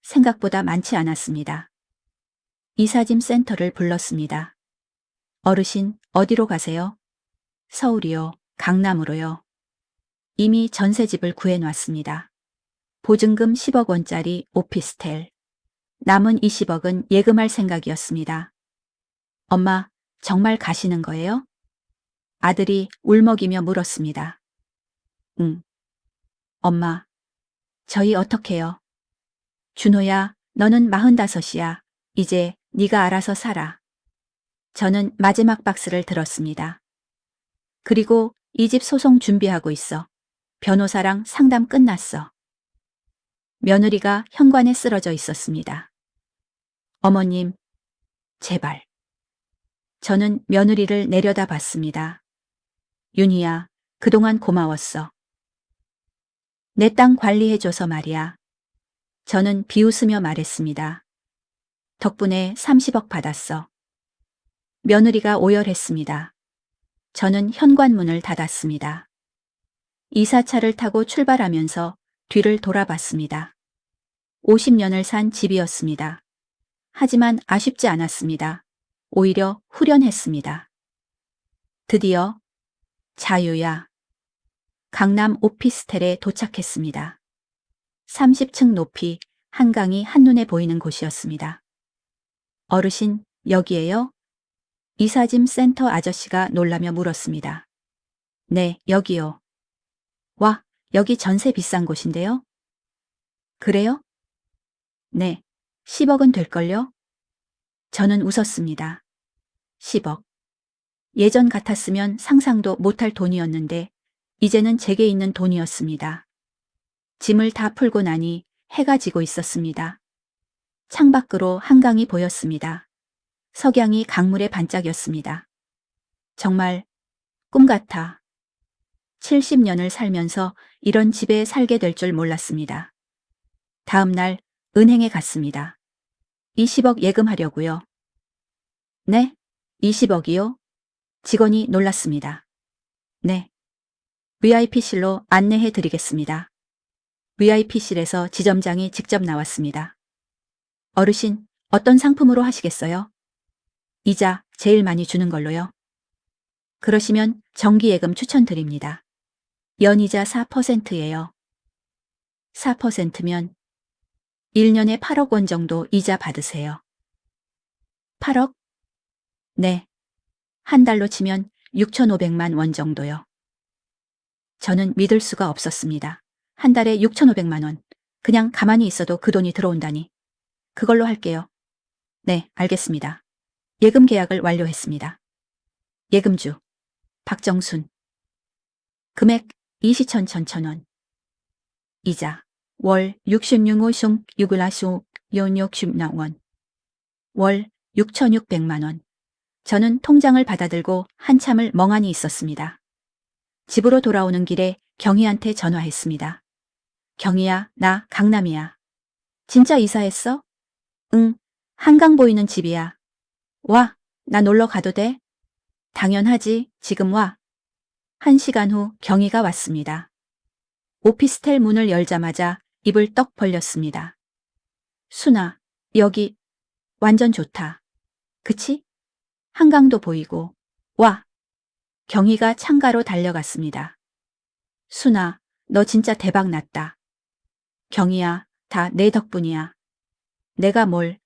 S1: 생각보다 많지 않았습니다. 이사짐 센터를 불렀습니다. 어르신, 어디로 가세요? 서울이요, 강남으로요. 이미 전세집을 구해놨습니다. 보증금 10억 원짜리 오피스텔. 남은 20억은 예금할 생각이었습니다. 엄마, 정말 가시는 거예요? 아들이 울먹이며 물었습니다. 응. 엄마, 저희 어떡해요? 준호야, 너는 45이야. 이제 네가 알아서 살아. 저는 마지막 박스를 들었습니다. 그리고 이 집 소송 준비하고 있어. 변호사랑 상담 끝났어. 며느리가 현관에 쓰러져 있었습니다. 어머님, 제발. 저는 며느리를 내려다봤습니다. 윤희야, 그동안 고마웠어. 내 땅 관리해줘서 말이야. 저는 비웃으며 말했습니다. 덕분에 30억 받았어. 며느리가 오열했습니다. 저는 현관문을 닫았습니다. 이사차를 타고 출발하면서 뒤를 돌아봤습니다. 50년을 산 집이었습니다. 하지만 아쉽지 않았습니다. 오히려 후련했습니다. 드디어 자유야. 강남 오피스텔에 도착했습니다. 30층 높이 한강이 한눈에 보이는 곳이었습니다. 어르신, 여기에요? 이사짐 센터 아저씨가 놀라며 물었습니다. 네, 여기요. 와, 여기 전세 비싼 곳인데요? 그래요? 네, 10억은 될걸요? 저는 웃었습니다. 10억. 예전 같았으면 상상도 못할 돈이었는데 이제는 제게 있는 돈이었습니다. 짐을 다 풀고 나니 해가 지고 있었습니다. 창밖으로 한강이 보였습니다. 석양이 강물에 반짝였습니다. 정말 꿈 같아. 70년을 살면서 이런 집에 살게 될 줄 몰랐습니다. 다음 날 은행에 갔습니다. 20억 예금하려고요. 네? 20억이요? 직원이 놀랐습니다. 네. VIP실로 안내해 드리겠습니다. VIP실에서 지점장이 직접 나왔습니다. 어르신, 어떤 상품으로 하시겠어요? 이자 제일 많이 주는 걸로요. 그러시면 정기예금 추천드립니다. 연이자 4%예요. 4%면 1년에 8억 원 정도 이자 받으세요. 8억? 네. 한 달로 치면 6,500만 원 정도요. 저는 믿을 수가 없었습니다. 한 달에 6,500만 원. 그냥 가만히 있어도 그 돈이 들어온다니. 그걸로 할게요. 네, 알겠습니다. 예금 계약을 완료했습니다. 예금주 박정순. 금액 20,000원. 이자 월 66호 6을하쇼 연60원. 월 6,600만 원. 저는 통장을 받아들고 한참을 멍하니 있었습니다. 집으로 돌아오는 길에 경희한테 전화했습니다. 경희야, 나 강남이야. 진짜 이사했어? 응, 한강 보이는 집이야. 와, 나 놀러 가도 돼? 당연하지, 지금 와. 1시간 후 경희가 왔습니다. 오피스텔 문을 열자마자 입을 떡 벌렸습니다. 순아, 여기 완전 좋다. 그치? 한강도 보이고. 와. 경희가 창가로 달려갔습니다. 순아, 너 진짜 대박 났다. 경희야, 다 내 덕분이야. 내가 뭘,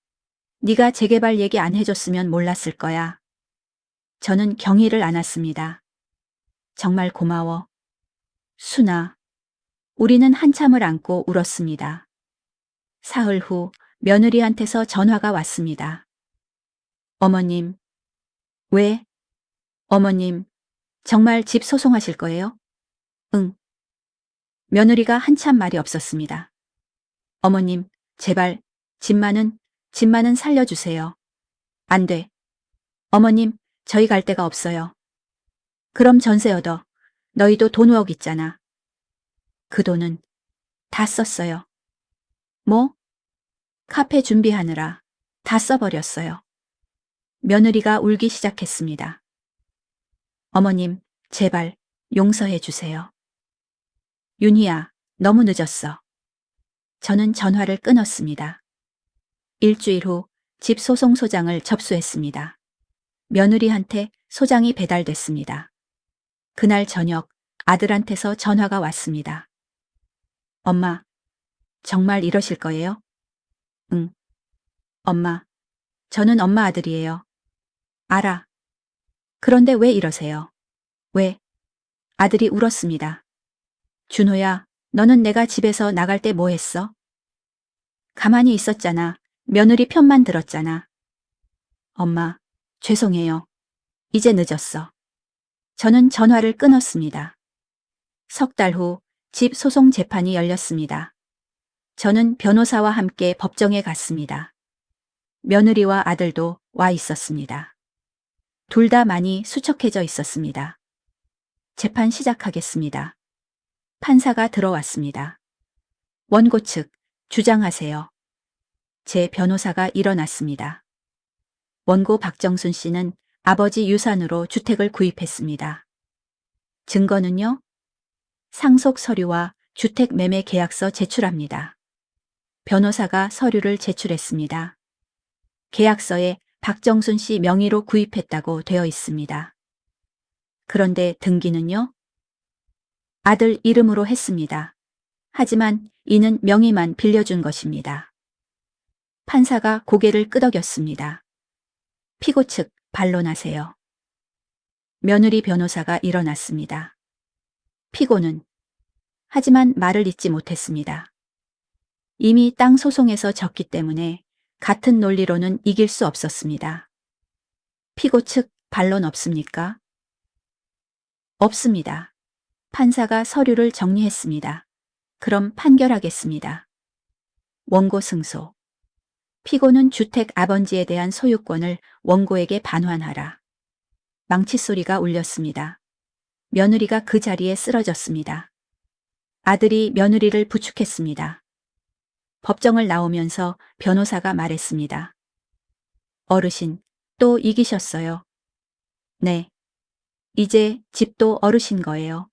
S1: 네가 재개발 얘기 안 해줬으면 몰랐을 거야. 저는 경희를 안았습니다. 정말 고마워. 순아. 우리는 한참을 안고 울었습니다. 사흘 후 며느리한테서 전화가 왔습니다. 어머님. 왜? 어머님, 정말 집 소송하실 거예요? 응. 며느리가 한참 말이 없었습니다. 어머님, 제발, 집만은 살려주세요. 안 돼. 어머님, 저희 갈 데가 없어요. 그럼 전세 얻어. 너희도 돈 5억 있잖아. 그 돈은 다 썼어요. 뭐? 카페 준비하느라 다 써버렸어요. 며느리가 울기 시작했습니다. 어머님, 제발 용서해 주세요. 윤희야, 너무 늦었어. 저는 전화를 끊었습니다. 일주일 후 집 소송 소장을 접수했습니다. 며느리한테 소장이 배달됐습니다. 그날 저녁 아들한테서 전화가 왔습니다. 엄마, 정말 이러실 거예요? 응. 엄마, 저는 엄마 아들이에요. 알아. 그런데 왜 이러세요? 왜? 아들이 울었습니다. 준호야, 너는 내가 집에서 나갈 때 뭐 했어? 가만히 있었잖아. 며느리 편만 들었잖아. 엄마, 죄송해요. 이제 늦었어. 저는 전화를 끊었습니다. 석 달 후 집 소송 재판이 열렸습니다. 저는 변호사와 함께 법정에 갔습니다. 며느리와 아들도 와 있었습니다. 둘 다 많이 수척해져 있었습니다. 재판 시작하겠습니다. 판사가 들어왔습니다. 원고 측, 주장하세요. 제 변호사가 일어났습니다. 원고 박정순 씨는 아버지 유산으로 주택을 구입했습니다. 증거는요? 상속 서류와 주택 매매 계약서 제출합니다. 변호사가 서류를 제출했습니다. 계약서에 박정순 씨 명의로 구입했다고 되어 있습니다. 그런데 등기는요? 아들 이름으로 했습니다. 하지만 이는 명의만 빌려준 것입니다. 판사가 고개를 끄덕였습니다. 피고 측 반론하세요. 며느리 변호사가 일어났습니다. 피고는 하지만 말을 잇지 못했습니다. 이미 땅 소송에서 졌기 때문에 같은 논리로는 이길 수 없었습니다. 피고 측 반론 없습니까? 없습니다. 판사가 서류를 정리했습니다. 그럼 판결하겠습니다. 원고 승소. 피고는 주택 아번지에 대한 소유권을 원고에게 반환하라. 망치 소리가 울렸습니다. 며느리가 그 자리에 쓰러졌습니다. 아들이 며느리를 부축했습니다. 법정을 나오면서 변호사가 말했습니다. 어르신, 또 이기셨어요. 네. 이제 집도 얻으신 거예요.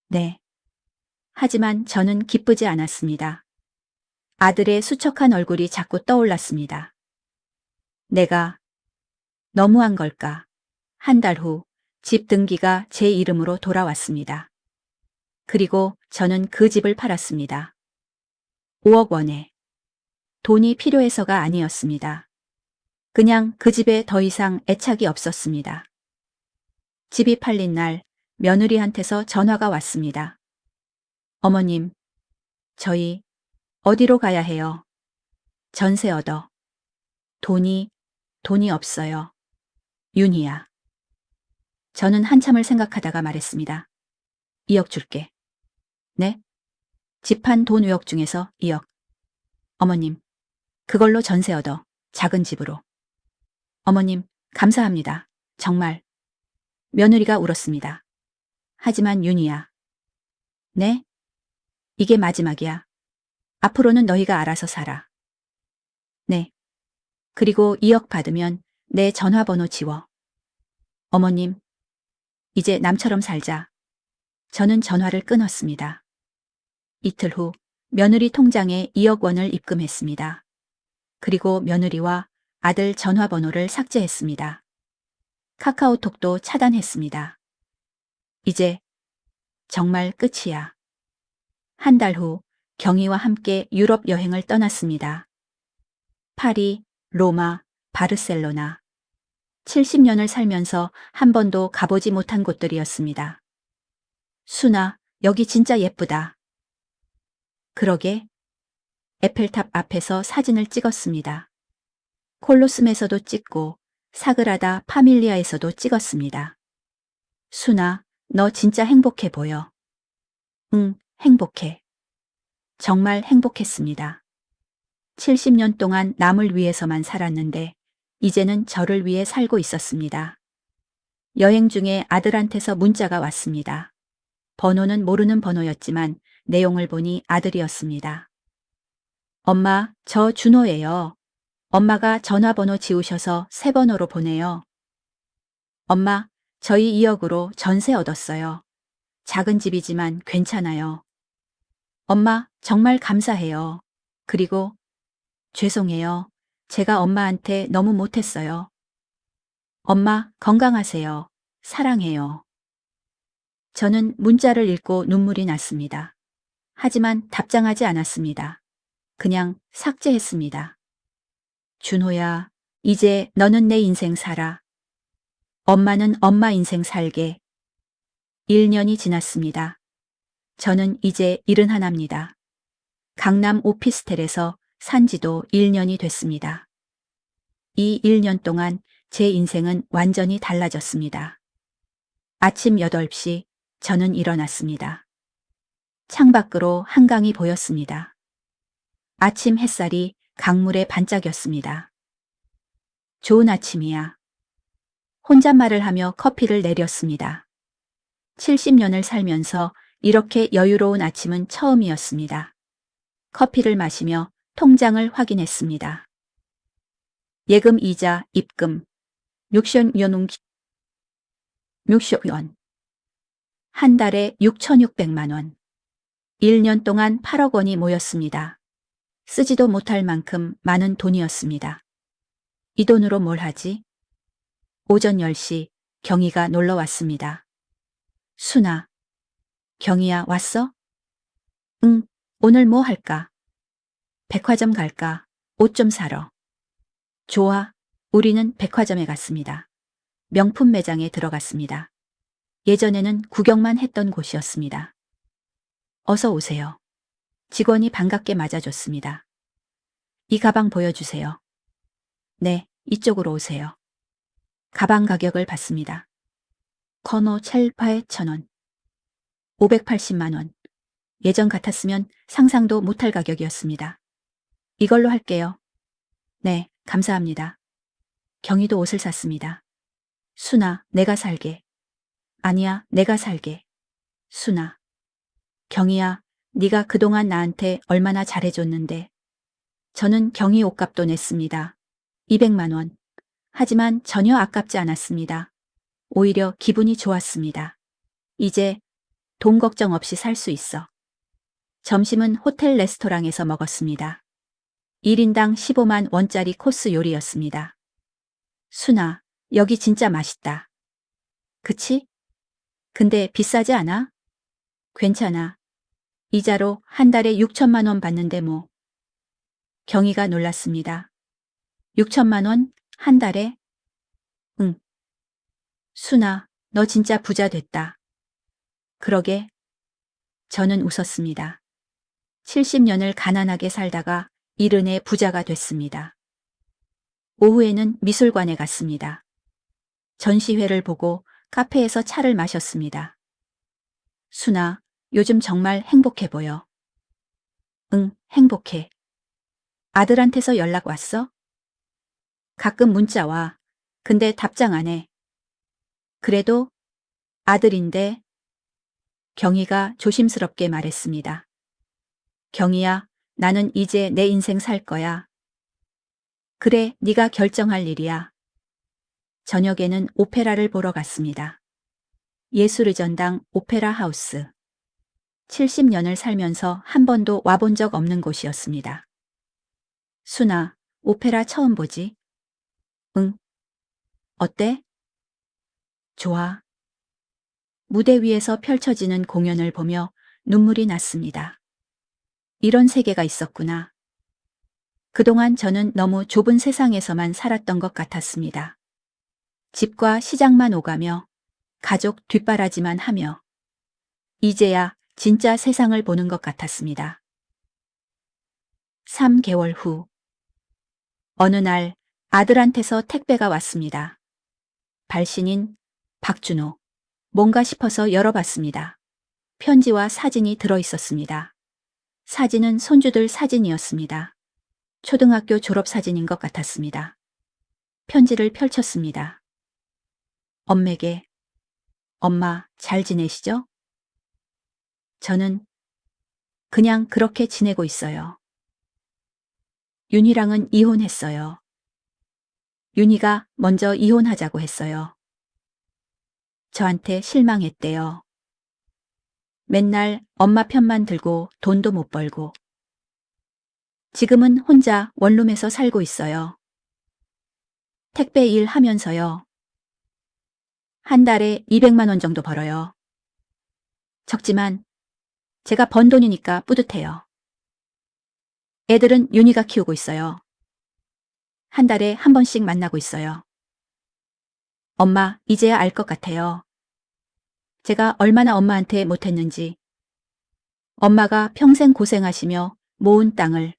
S1: 네. 하지만 저는 기쁘지 않았습니다. 아들의 수척한 얼굴이 자꾸 떠올랐습니다. 내가 너무한 걸까? 한 달 후 집 등기가 제 이름으로 돌아왔습니다. 그리고 저는 그 집을 팔았습니다. 5억 원에. 돈이 필요해서가 아니었습니다. 그냥 그 집에 더 이상 애착이 없었습니다. 집이 팔린 날 며느리한테서 전화가 왔습니다. 어머님, 저희 어디로 가야 해요? 전세 얻어. 돈이 없어요. 윤희야. 저는 한참을 생각하다가 말했습니다. 2억 줄게. 네? 집 판 돈 5억 중에서 2억. 어머님, 그걸로 전세 얻어. 작은 집으로. 어머님, 감사합니다. 정말. 며느리가 울었습니다. 하지만 윤희야. 네? 이게 마지막이야. 앞으로는 너희가 알아서 살아. 네. 그리고 2억 받으면 내 전화번호 지워. 어머님, 이제 남처럼 살자. 저는 전화를 끊었습니다. 이틀 후 며느리 통장에 2억 원을 입금했습니다. 그리고 며느리와 아들 전화번호를 삭제했습니다. 카카오톡도 차단했습니다. 이제 정말 끝이야. 한 달 후 경희와 함께 유럽 여행을 떠났습니다. 파리, 로마, 바르셀로나. 70년을 살면서 한 번도 가보지 못한 곳들이었습니다. 순아, 여기 진짜 예쁘다. 그러게. 에펠탑 앞에서 사진을 찍었습니다. 콜로스에서도 찍고 사그라다 파밀리아에서도 찍었습니다. 순아, 너 진짜 행복해 보여. 응, 행복해. 정말 행복했습니다. 70년 동안 남을 위해서만 살았는데 이제는 저를 위해 살고 있었습니다. 여행 중에 아들한테서 문자가 왔습니다. 번호는 모르는 번호였지만 내용을 보니 아들이었습니다. 엄마, 저 준호예요. 엄마가 전화번호 지우셔서 새 번호로 보내요. 엄마, 저희 2억으로 전세 얻었어요. 작은 집이지만 괜찮아요. 엄마, 정말 감사해요. 그리고 죄송해요. 제가 엄마한테 너무 못했어요. 엄마, 건강하세요. 사랑해요. 저는 문자를 읽고 눈물이 났습니다. 하지만 답장하지 않았습니다. 그냥 삭제했습니다. 준호야, 이제 너는 내 인생 살아. 엄마는 엄마 인생 살게. 1년이 지났습니다. 저는 이제 71입니다. 강남 오피스텔에서 산 지도 1년이 됐습니다. 이 1년 동안 제 인생은 완전히 달라졌습니다. 아침 8시 저는 일어났습니다. 창밖으로 한강이 보였습니다. 아침 햇살이 강물에 반짝였습니다. 좋은 아침이야. 혼잣말을 하며 커피를 내렸습니다. 70년을 살면서 이렇게 여유로운 아침은 처음이었습니다. 커피를 마시며 통장을 확인했습니다. 예금 이자 입금 6원. 한 달에 6,600만 원. 1년 동안 8억 원이 모였습니다. 쓰지도 못할 만큼 많은 돈이었습니다. 이 돈으로 뭘 하지? 오전 10시 경희가 놀러 왔습니다. 순아, 경희야 왔어? 응, 오늘 뭐 할까? 백화점 갈까? 옷 좀 사러. 좋아, 우리는 백화점에 갔습니다. 명품 매장에 들어갔습니다. 예전에는 구경만 했던 곳이었습니다. 어서 오세요. 직원이 반갑게 맞아줬습니다. 이 가방 보여주세요. 네, 이쪽으로 오세요. 가방 가격을 받습니다. 커노 첼파에 1,000원. 580만 원. 예전 같았으면 상상도 못할 가격이었습니다. 이걸로 할게요. 네, 감사합니다. 경희도 옷을 샀습니다. 순아, 내가 살게. 아니야, 내가 살게. 순아. 경희야, 네가 그동안 나한테 얼마나 잘해줬는데. 저는 경희 옷값도 냈습니다. 200만 원. 하지만 전혀 아깝지 않았습니다. 오히려 기분이 좋았습니다. 이제 돈 걱정 없이 살 수 있어. 점심은 호텔 레스토랑에서 먹었습니다. 1인당 15만 원짜리 코스 요리였습니다. 순아, 여기 진짜 맛있다. 그치? 근데 비싸지 않아? 괜찮아. 이자로 한 달에 6천만 원 받는데 뭐. 경희가 놀랐습니다. 6천만 원? 한 달에? 응. 순아, 너 진짜 부자 됐다. 그러게. 저는 웃었습니다. 70년을 가난하게 살다가 이른해 부자가 됐습니다. 오후에는 미술관에 갔습니다. 전시회를 보고 카페에서 차를 마셨습니다. 순아, 요즘 정말 행복해 보여. 응, 행복해. 아들한테서 연락 왔어? 가끔 문자 와. 근데 답장 안 해. 그래도 아들인데. 경희가 조심스럽게 말했습니다. 경희야, 나는 이제 내 인생 살 거야. 그래, 네가 결정할 일이야. 저녁에는 오페라를 보러 갔습니다. 예술의 전당 오페라 하우스. 70년을 살면서 한 번도 와본 적 없는 곳이었습니다. 순아, 오페라 처음 보지? 응. 어때? 좋아. 무대 위에서 펼쳐지는 공연을 보며 눈물이 났습니다. 이런 세계가 있었구나. 그동안 저는 너무 좁은 세상에서만 살았던 것 같았습니다. 집과 시장만 오가며 가족 뒷바라지만 하며 이제야 진짜 세상을 보는 것 같았습니다. 3개월 후 어느 날 아들한테서 택배가 왔습니다. 발신인 박준호. 뭔가 싶어서 열어봤습니다. 편지와 사진이 들어 있었습니다. 사진은 손주들 사진이었습니다. 초등학교 졸업 사진인 것 같았습니다. 편지를 펼쳤습니다. 엄매게. 엄마, 잘 지내시죠? 저는 그냥 그렇게 지내고 있어요. 윤희랑은 이혼했어요. 윤희가 먼저 이혼하자고 했어요. 저한테 실망했대요. 맨날 엄마 편만 들고 돈도 못 벌고. 지금은 혼자 원룸에서 살고 있어요. 택배 일 하면서요. 한 달에 200만 원 정도 벌어요. 적지만 제가 번 돈이니까 뿌듯해요. 애들은 윤희가 키우고 있어요. 한 달에 한 번씩 만나고 있어요. 엄마, 이제야 알 것 같아요. 제가 얼마나 엄마한테 못했는지. 엄마가 평생 고생하시며 모은 땅을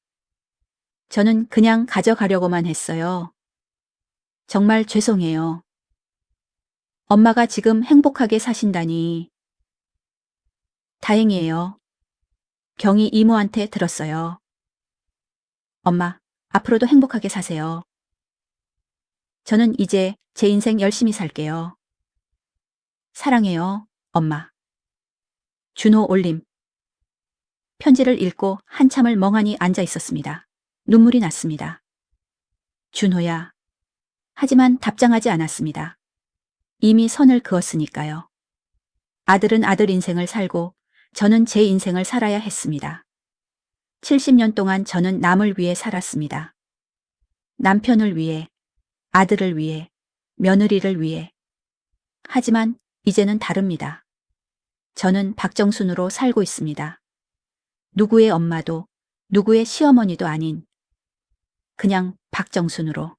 S1: 저는 그냥 가져가려고만 했어요. 정말 죄송해요. 엄마가 지금 행복하게 사신다니. 다행이에요. 경희 이모한테 들었어요. 엄마, 앞으로도 행복하게 사세요. 저는 이제 제 인생 열심히 살게요. 사랑해요, 엄마. 준호 올림. 편지를 읽고 한참을 멍하니 앉아 있었습니다. 눈물이 났습니다. 준호야. 하지만 답장하지 않았습니다. 이미 선을 그었으니까요. 아들은 아들 인생을 살고 저는 제 인생을 살아야 했습니다. 70년 동안 저는 남을 위해 살았습니다. 남편을 위해, 아들을 위해, 며느리를 위해. 하지만 이제는 다릅니다. 저는 박정순으로 살고 있습니다. 누구의 엄마도 누구의 시어머니도 아닌 그냥 박정순으로.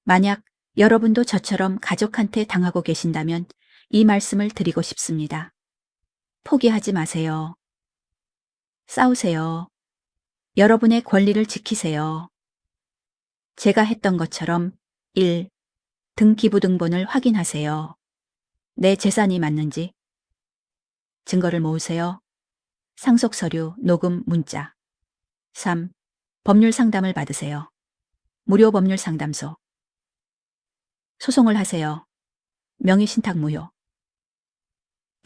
S1: 만약 여러분도 저처럼 가족한테 당하고 계신다면 이 말씀을 드리고 싶습니다. 포기하지 마세요. 싸우세요. 여러분의 권리를 지키세요. 제가 했던 것처럼 1. 등기부등본을 확인하세요. 내 재산이 맞는지. 증거를 모으세요. 상속서류, 녹음, 문자. 3. 법률 상담을 받으세요. 무료 법률 상담소. 소송을 하세요. 명의신탁 무효.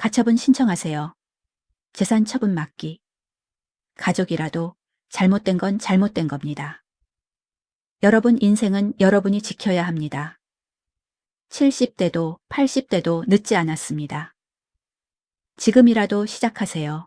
S1: 가처분 신청하세요. 재산 처분 막기. 가족이라도 잘못된 건 잘못된 겁니다. 여러분 인생은 여러분이 지켜야 합니다. 70대도 80대도 늦지 않았습니다. 지금이라도 시작하세요.